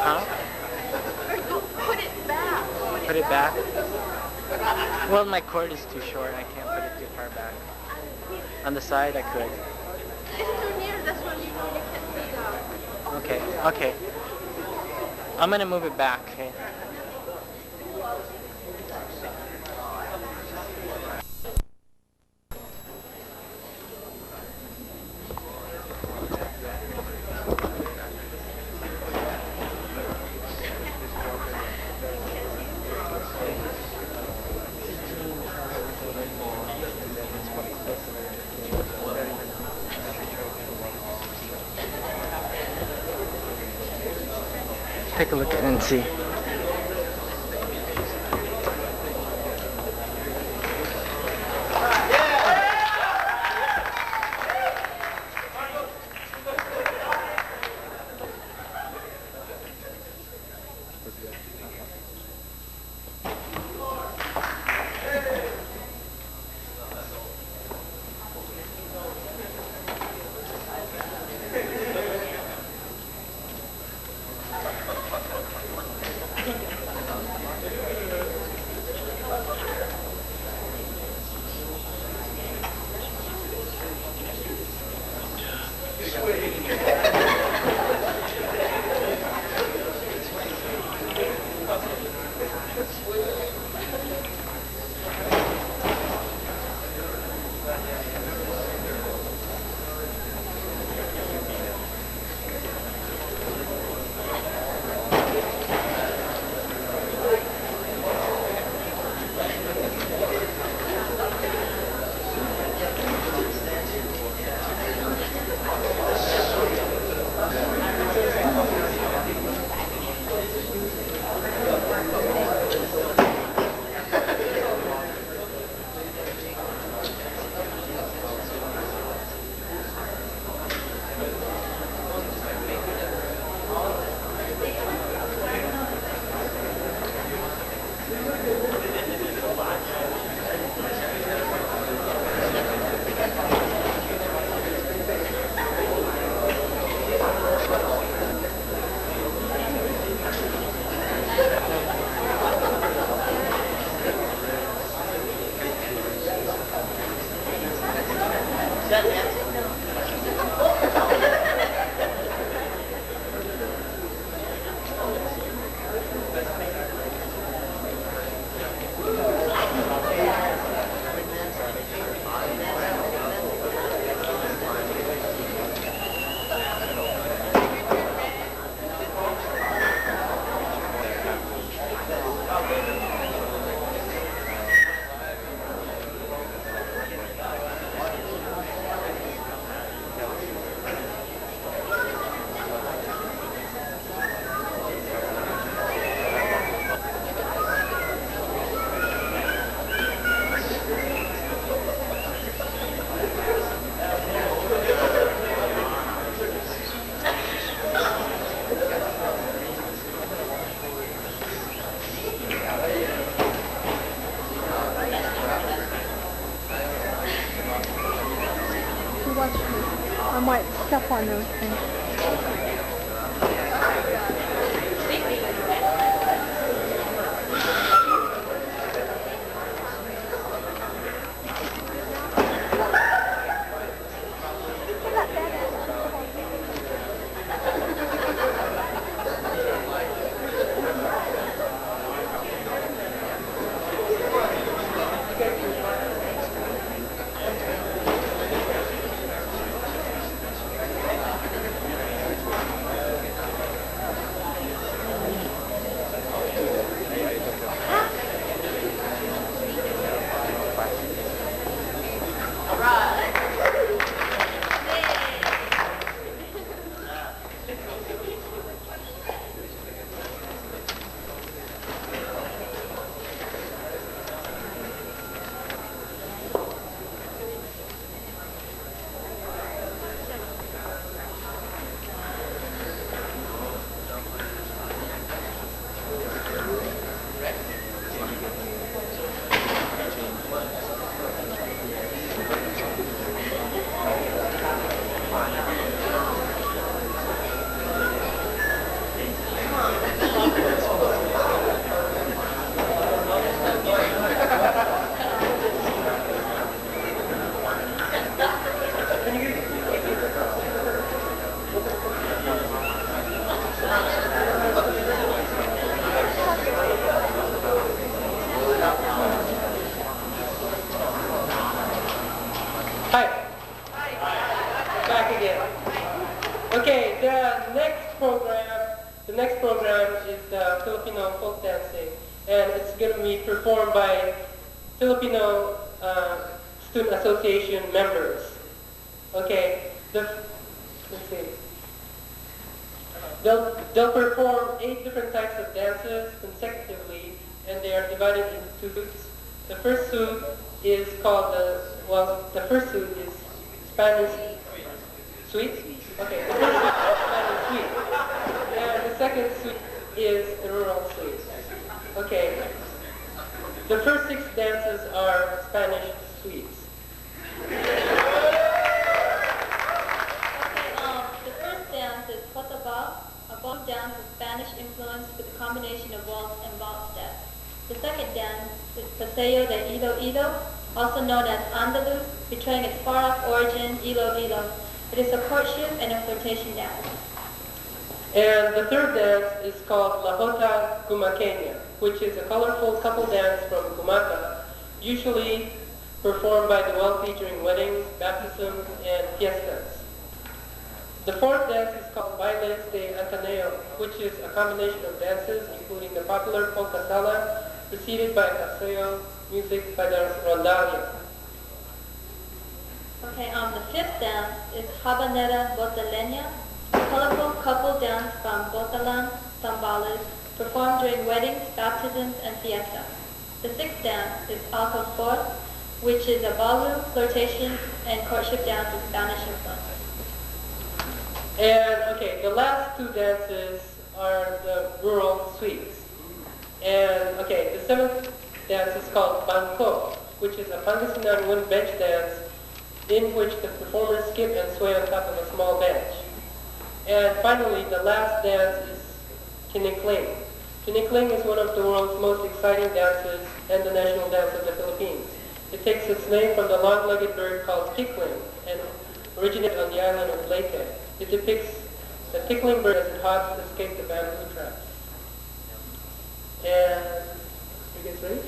H: Huh?
B: Put it back.
H: Put it back? Well, my cord is too short. I can't put it too far back. On the side, I could.
B: It's too near. That's when you know you can't see that.
H: Okay, okay. I'm gonna move it back, okay? Take a look at it and see.
I: I might step on those things.
A: by Filipino Student Association members. Okay, let's see. They'll perform 8 different types of dances consecutively, and they are divided into 2 suits. The first suit is called the first suit is Spanish suite. Okay, the first suit is Spanish suite, and the second suit is the rural suite. Okay, the first 6 dances are Spanish suites.
B: The first dance is Cotabal, a ballroom dance with Spanish influence with a combination of waltz and valse steps. The second dance is Paseo de Ilo Ilo, also known as Andaluz, betraying its far-off origin, Ilo Ilo. It is a courtship and a flirtation dance.
A: And the third dance is called La Jota Gumaqueña, which is a colorful couple dance from Gumaca, usually performed by the wealthy during weddings, baptisms, and fiestas. The fourth dance is called Bailes de Ateneo, which is a combination of dances, including the popular polka sala, preceded by paseo music by the rondalia.
B: Okay, the fifth dance is Habanera Botaleña, a colorful couple dance from Botalan, Zambales, performed during weddings, baptisms, and fiestas. The sixth dance is Alco Sport, which is a ballroom, flirtation, and courtship dance with Spanish influence.
A: And okay, the last 2 dances are the rural suites. And okay, the 7th dance is called Banco, which is a Pangasinan wind bench dance in which the performers skip and sway on top of a small bench. And finally, the last dance is Tinikling. Tinikling is one of the world's most exciting dances and the national dance of the Philippines. It takes its name from the long-legged bird called tickling and originated on the island of Leyte. It depicts the tickling bird as it hops to escape the bamboo traps. And you guys ready?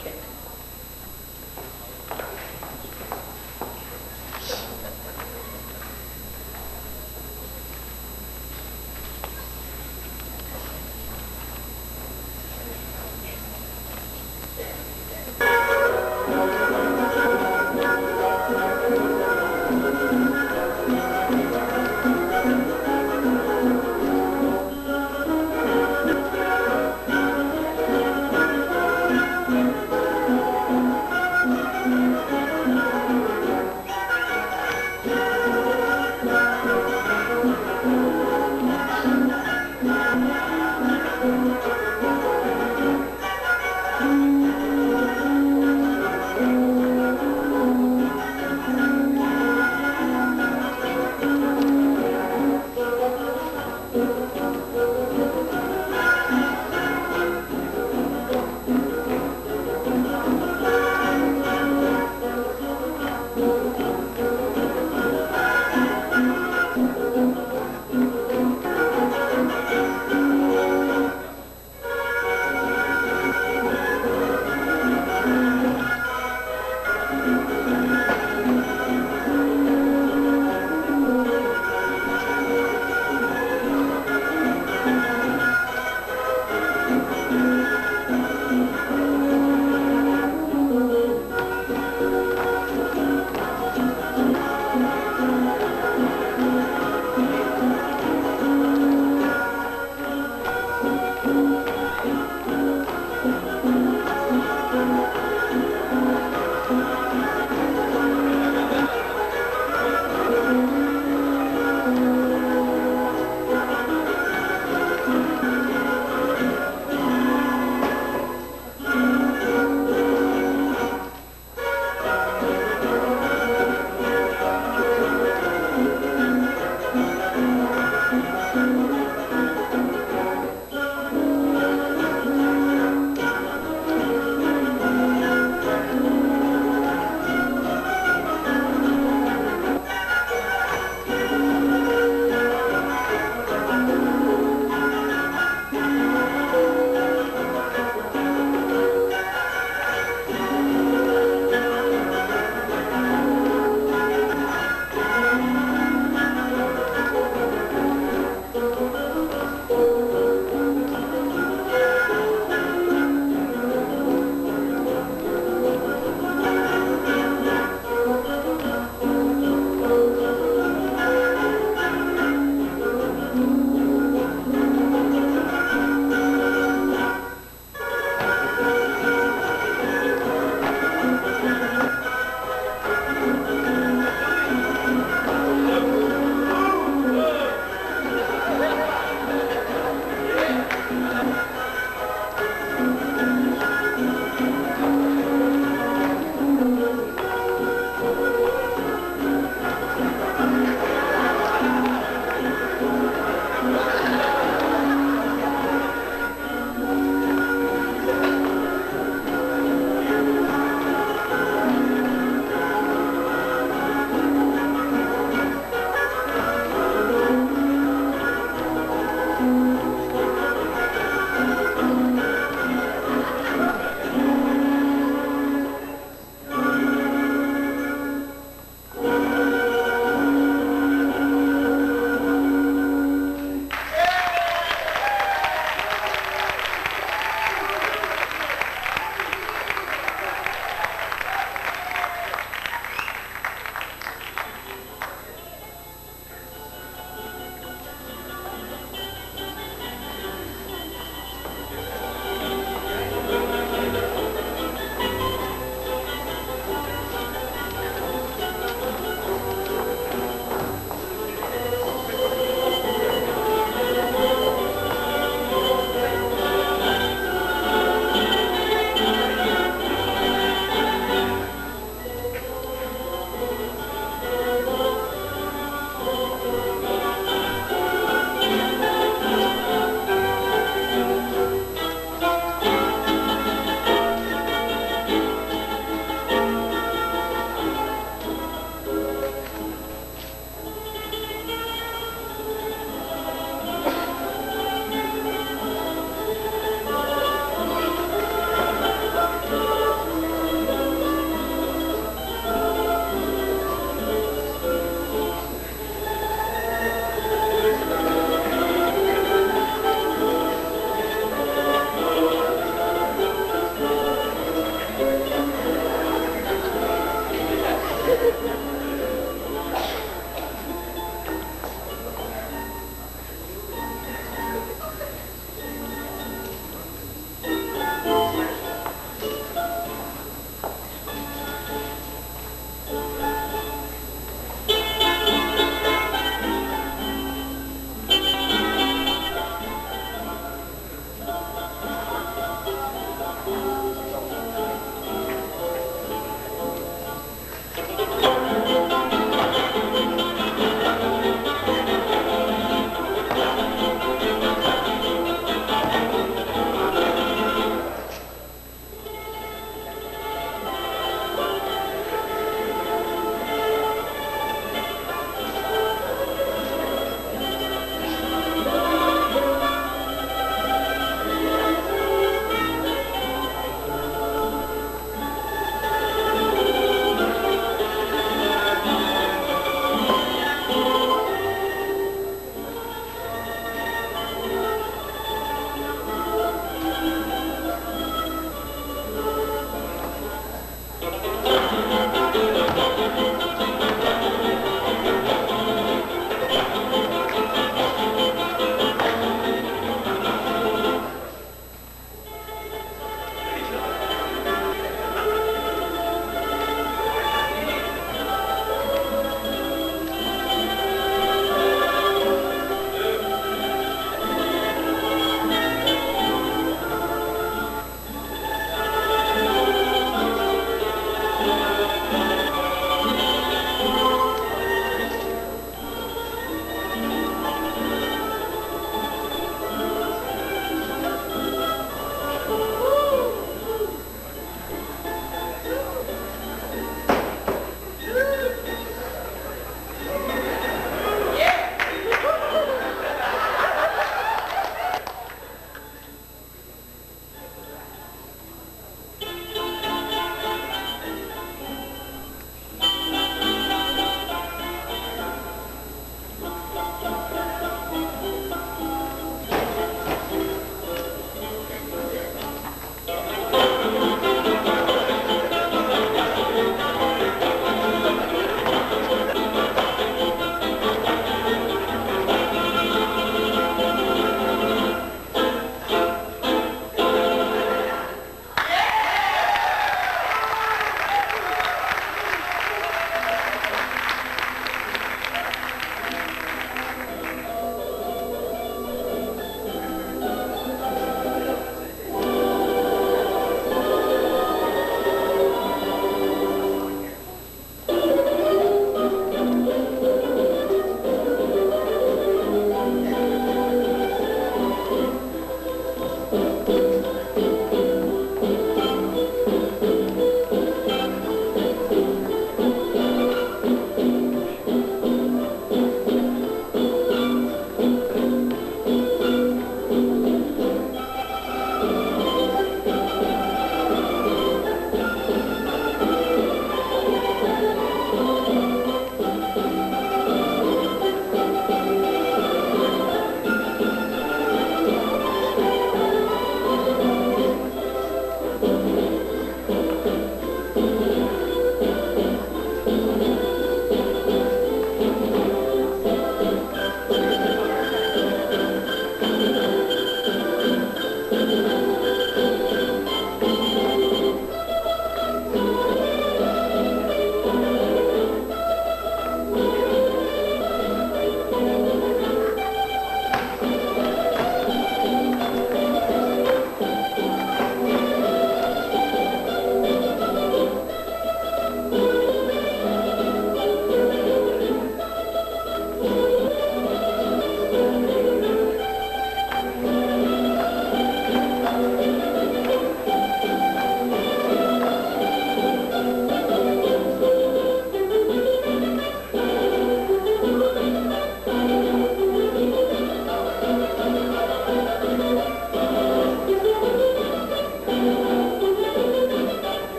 A: Okay.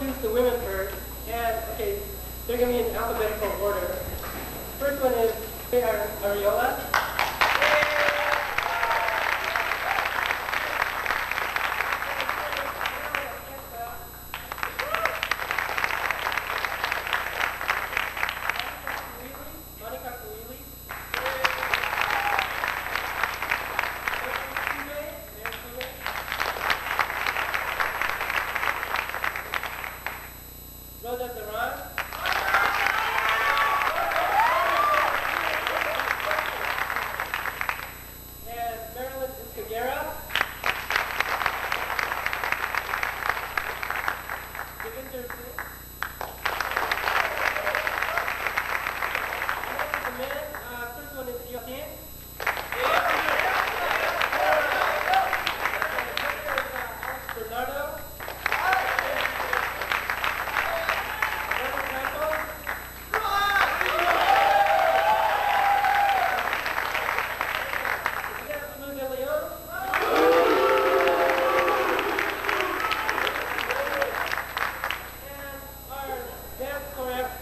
A: introduce the women first. And, okay, they're going to be in alphabetical order. First one is Ariola.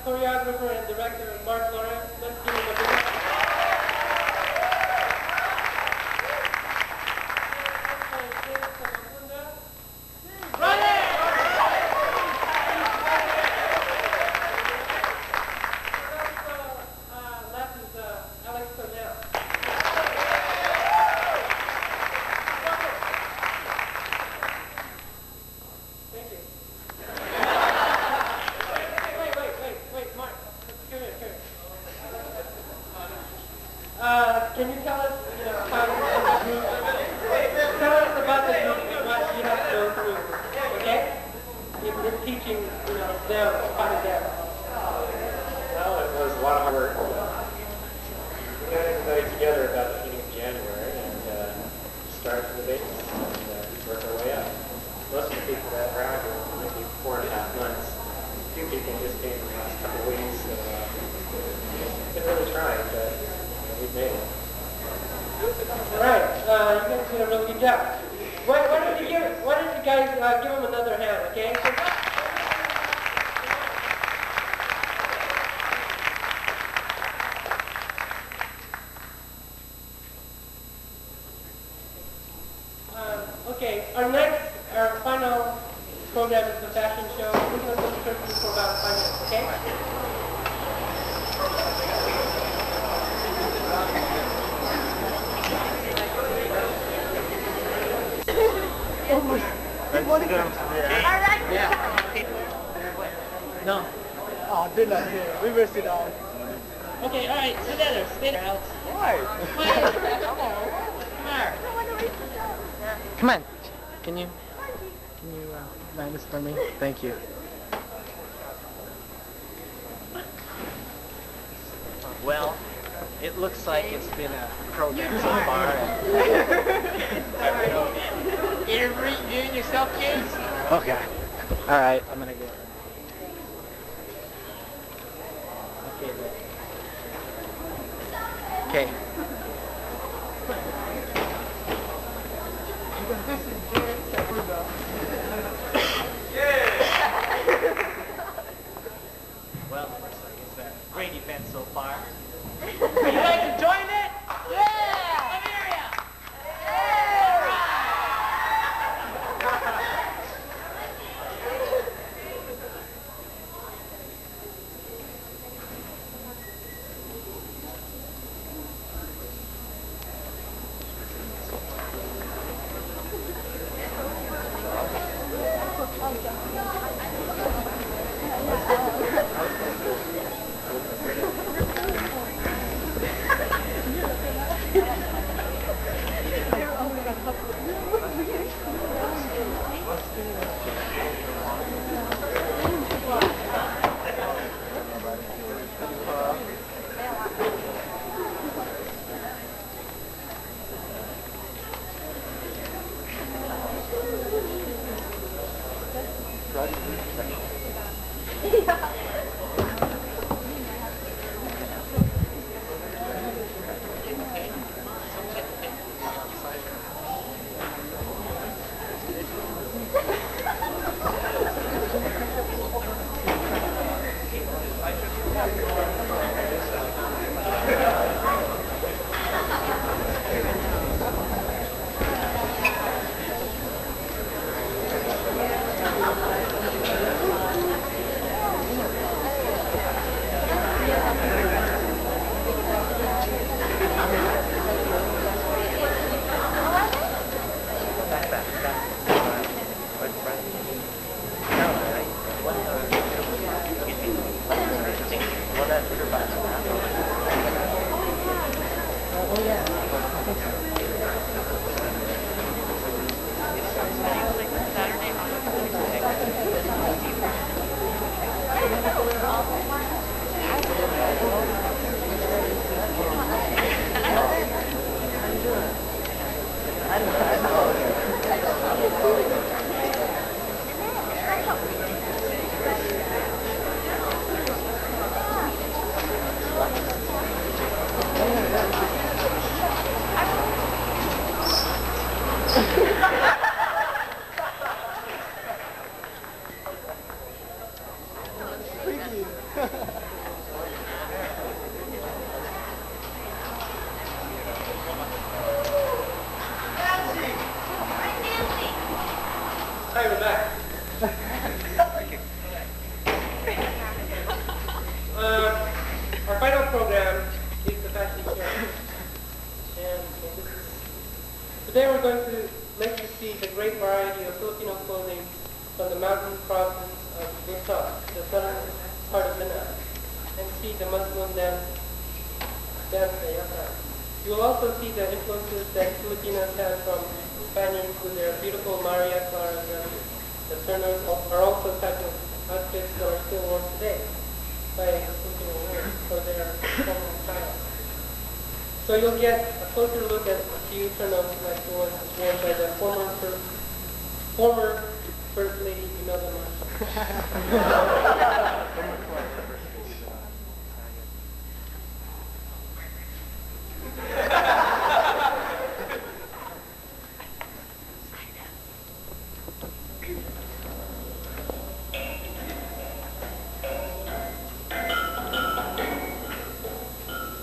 A: Choreographer and director Laurence. Let's give him a big hand. Tabafunda. Last is Tonel. Thank you. Wait, Mark. Come here. Can you tell us, how the group, tell us about the group and what you have to go through, okay? In teaching, them, how to dance.
J: Well, it was a lot of hard work. We got everybody together about the beginning of January and started from the basics and worked our way up. Most of the people that were out here were maybe 4.5 months. A few people just came in the last couple of weeks, so been really trying, but we've made it.
A: All right, you guys did a really good job. Why don't you guys give them another hand, okay? Okay, our final program is the fashion show. We're going to go to curfew for about 5 minutes, okay?
H: No. Oh, did not hear. We will sit down.
A: Okay, all right, sit there. Stay there, Alex.
H: Why? Come on. Can you line this for me? Thank you. Well, it looks like it's been a program so far. Interviewing yourself, kids? Okay. All right, I'm gonna get. Okay. Well, it looks like it's a great event so far. You guys enjoying it? Yeah! Let me hear ya!
A: Today we're going to let you see the great variety of Filipino clothing from the mountain province of Luzon, the southern part of Mindanao, and see the Muslim dance yaka. You will also see the influences that Filipinos had from Spaniards with their beautiful Maria Clara dresses. The turnos are also type of outfits that are still worn today by Filipino women for their formal style. So you'll get a closer look at a few turnos like the ones worn by the former First Lady Imelda Marshall.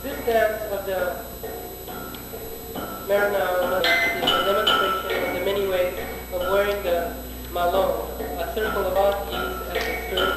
A: This dance of the Maranao is a demonstration of the many ways of wearing the malong, a circle of odd used as a skirt.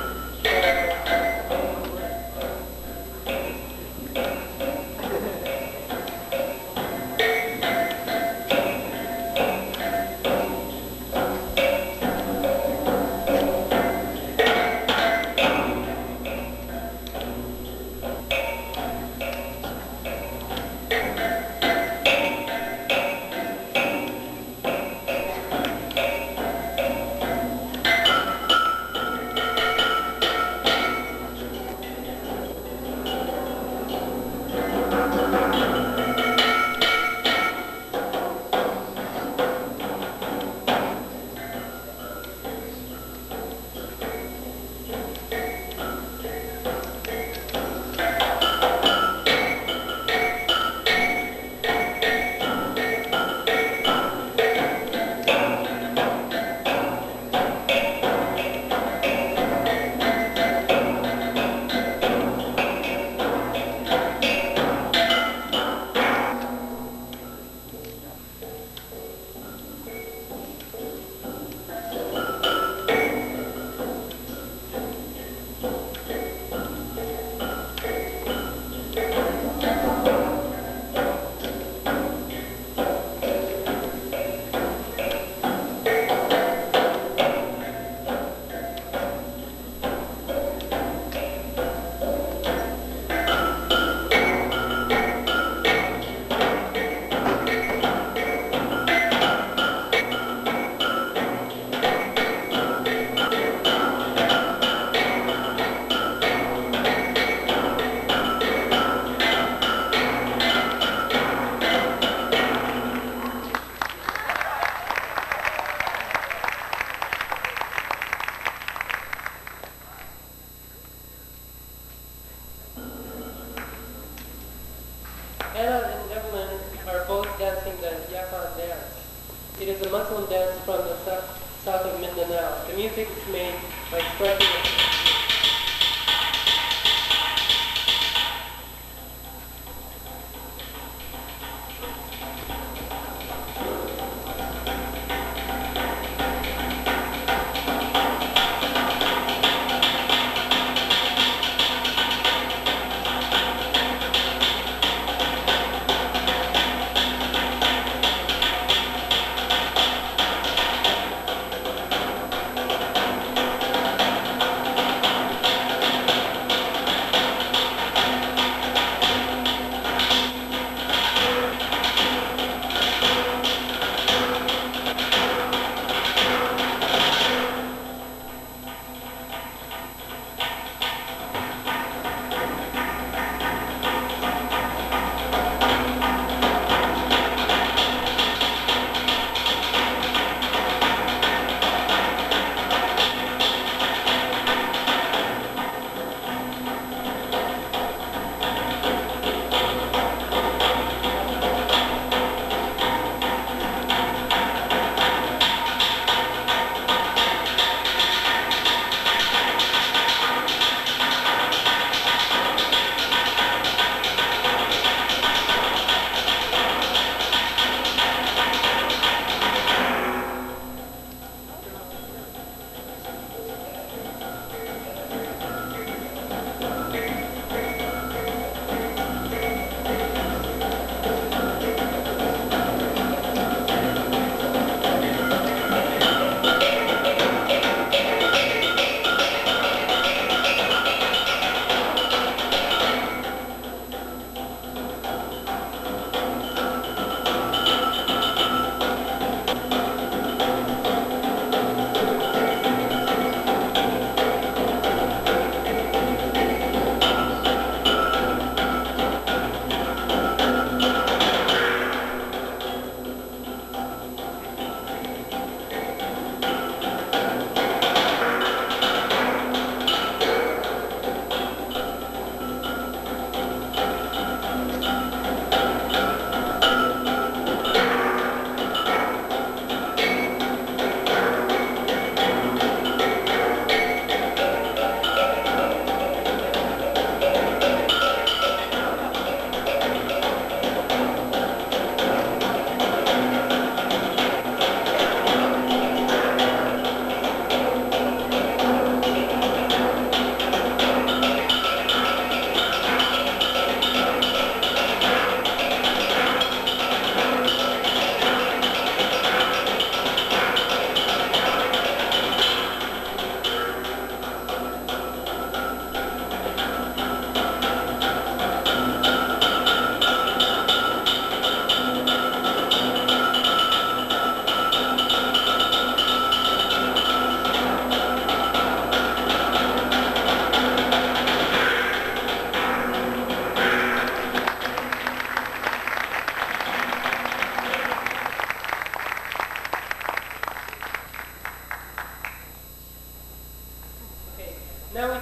A: Anna and Evelyn are both dancing the Yaka dance. It is a Muslim dance from the south of Mindanao. The music is made by striking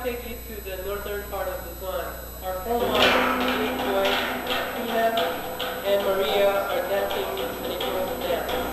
A: to take you to the northern part of the Swan. Our four three boys, Tina and Maria, are dancing an equivalent dance.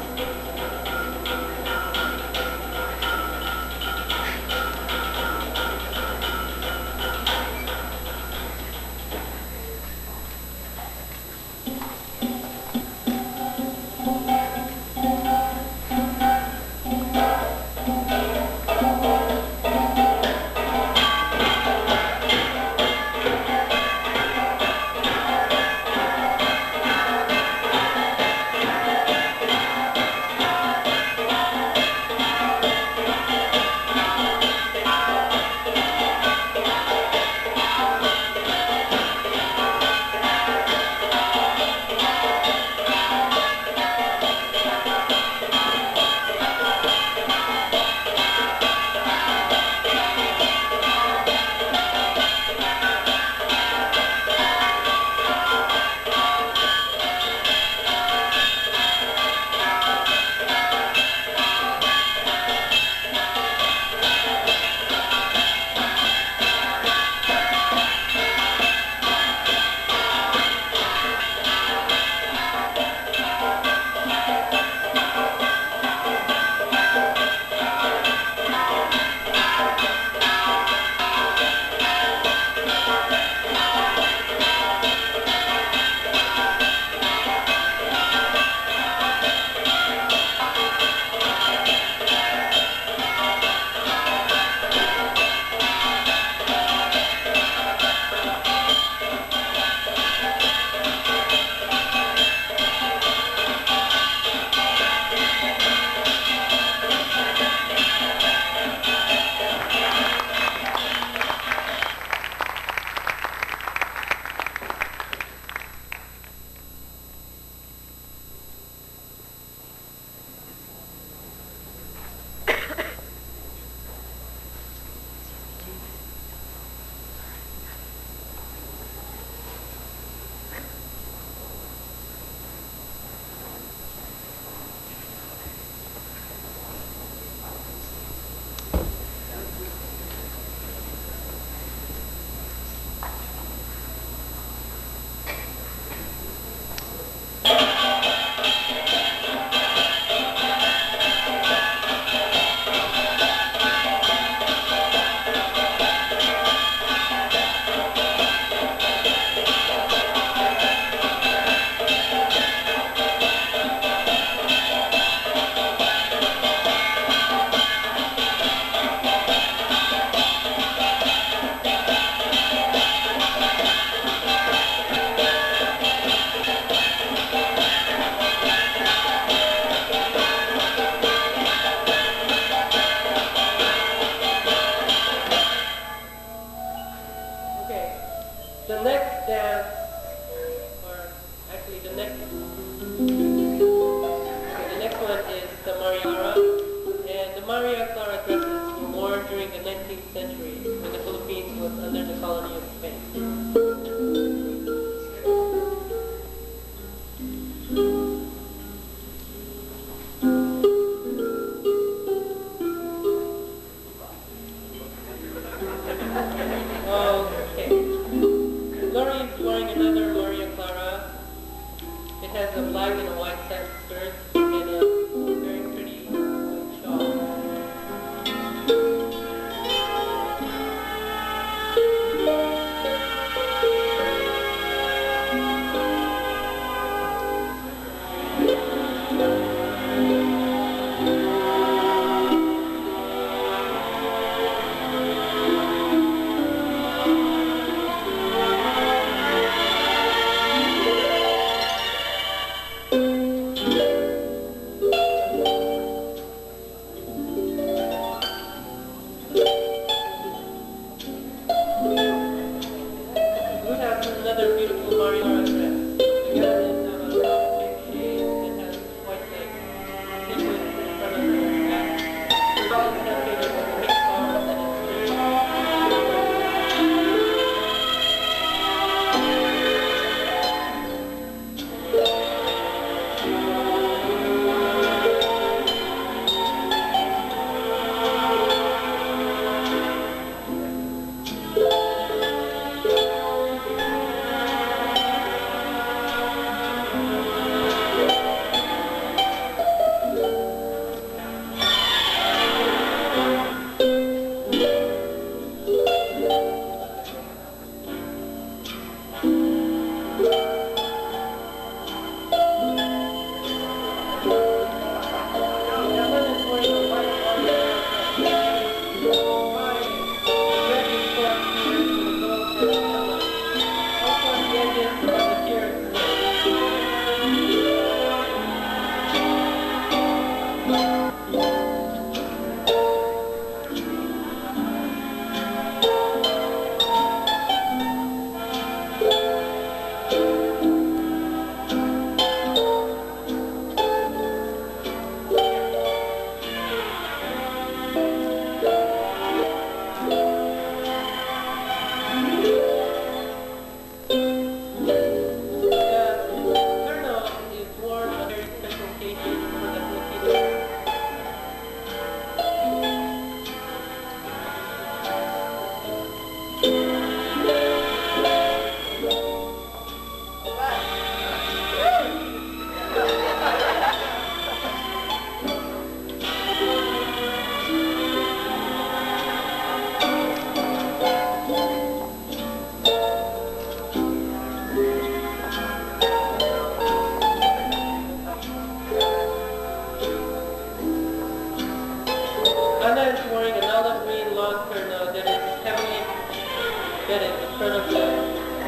A: get it in front of them.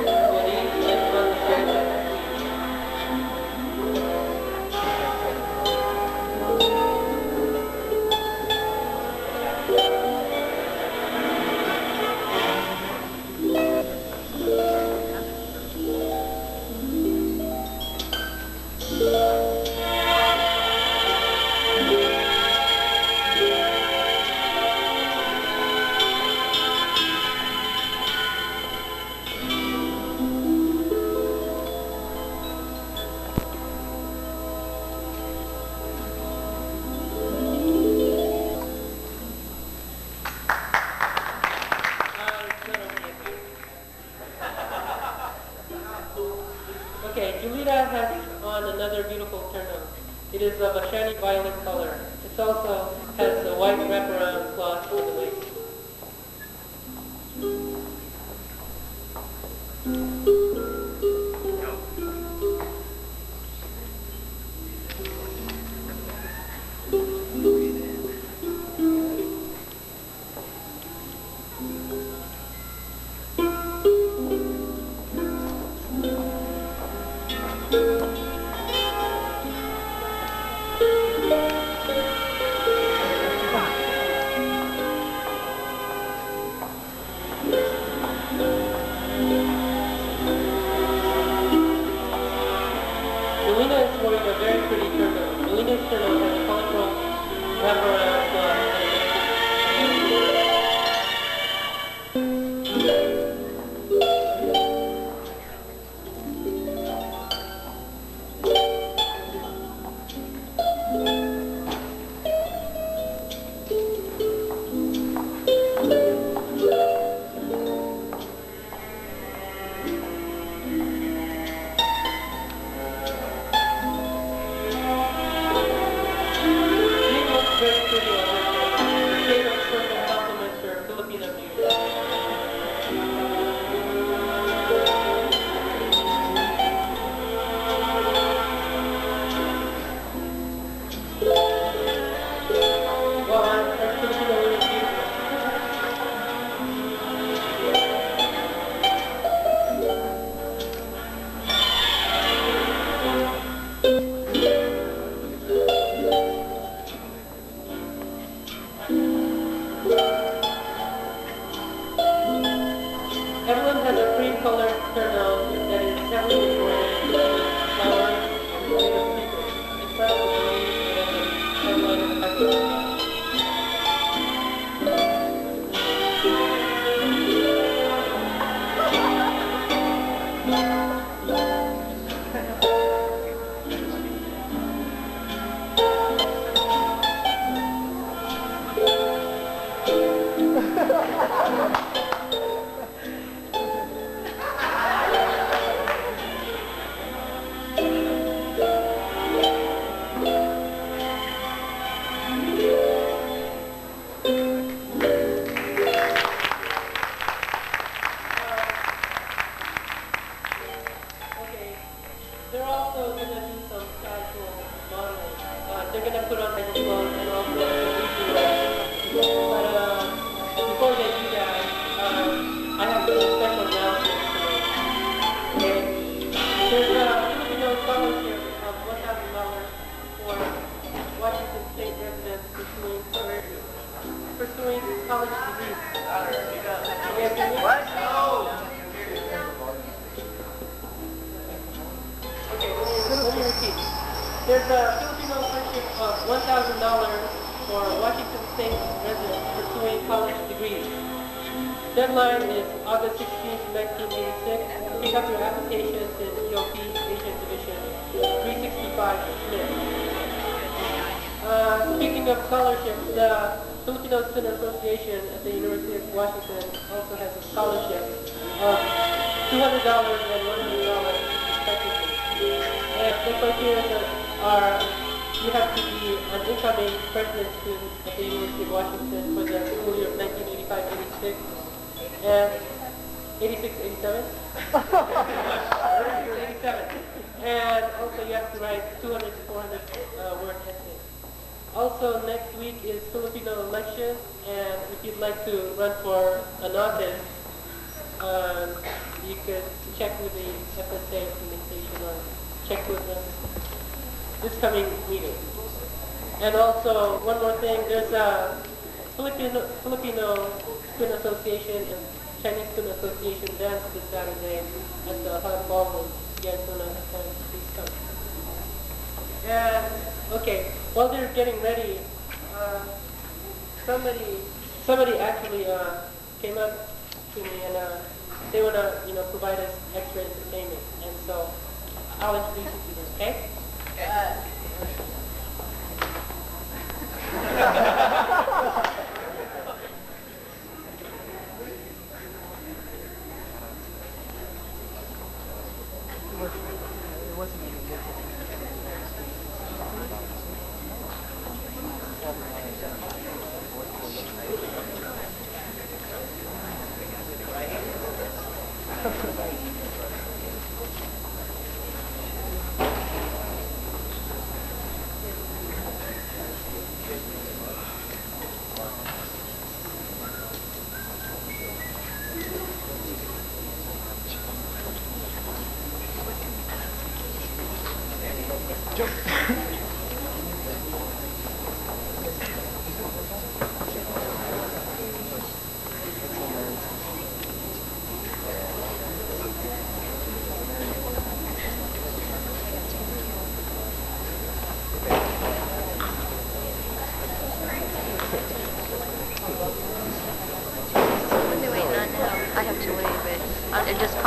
A: Will you just run the circle? Okay, Julita has on another beautiful turnout. It is of a shiny violet color. It also has a white wraparound cloth for the waist. Melina is wearing a very pretty turnout. Melina's turnout has a colorful wraparound cloth. Evelyn has a cream colored turnout that is heavily embroidered with flowers made of secrets. In front of the body, it has a headline in the background. They're also going to do some casual modeling. They're going to put on casual clothes and also some easy wear. But before they do that, I have some special announcements to make. Okay. There's a Filipino scholarship of $1,000 for Washington State residents pursuing college degrees. What? No! Okay, let me repeat. There's a Filipino scholarship of $1,000 for Washington State residents pursuing college degrees. Deadline is August 16, 1986. Pick up your applications in EOP Asian Division 365 Smith. Speaking of scholarships, the Filipino Student Association at the University of Washington also has a scholarship of $200 and $100 respectively. And the criteria are you have to be an incoming freshman student at the University of Washington for the school year of 1985-86 and 86-87. 87. And also you have to write 200 to 400 word essays. Also next week is Filipino elections, and if you'd like to run for an office, you could check with the FSA implementation or check with them this coming meeting. And also, one more thing, there's a Filipino Student Association and Chinese Student Association dance this Saturday at the Hot Ballroom. If you guys want to attend, please come. And, okay, while they're getting ready, somebody actually came up to me and they want to, provide us extra entertainment. And so I'll introduce you to them, okay?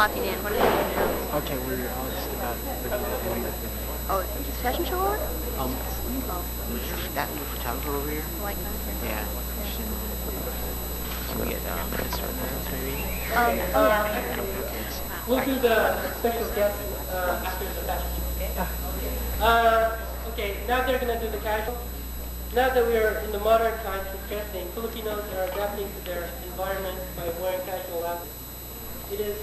I: Popping in. What are they doing now?
H: Okay, we're just about doing the thing.
I: Oh, is fashion show on?
H: That new photographer over here?
I: Like that?
H: Yeah. Should we get start dance maybe?
I: Yeah.
A: We'll do the special guest after the fashion show. Okay, now they're going to do the casual. Now that we are in the modern times of dressing, Filipinos are adapting to their environment by wearing casual outfits. It is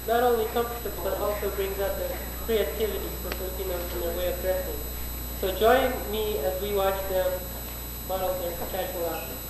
A: not only comfortable, but also brings out the creativity for Filipinos in their way of dressing. So join me as we watch them model their casual outfits.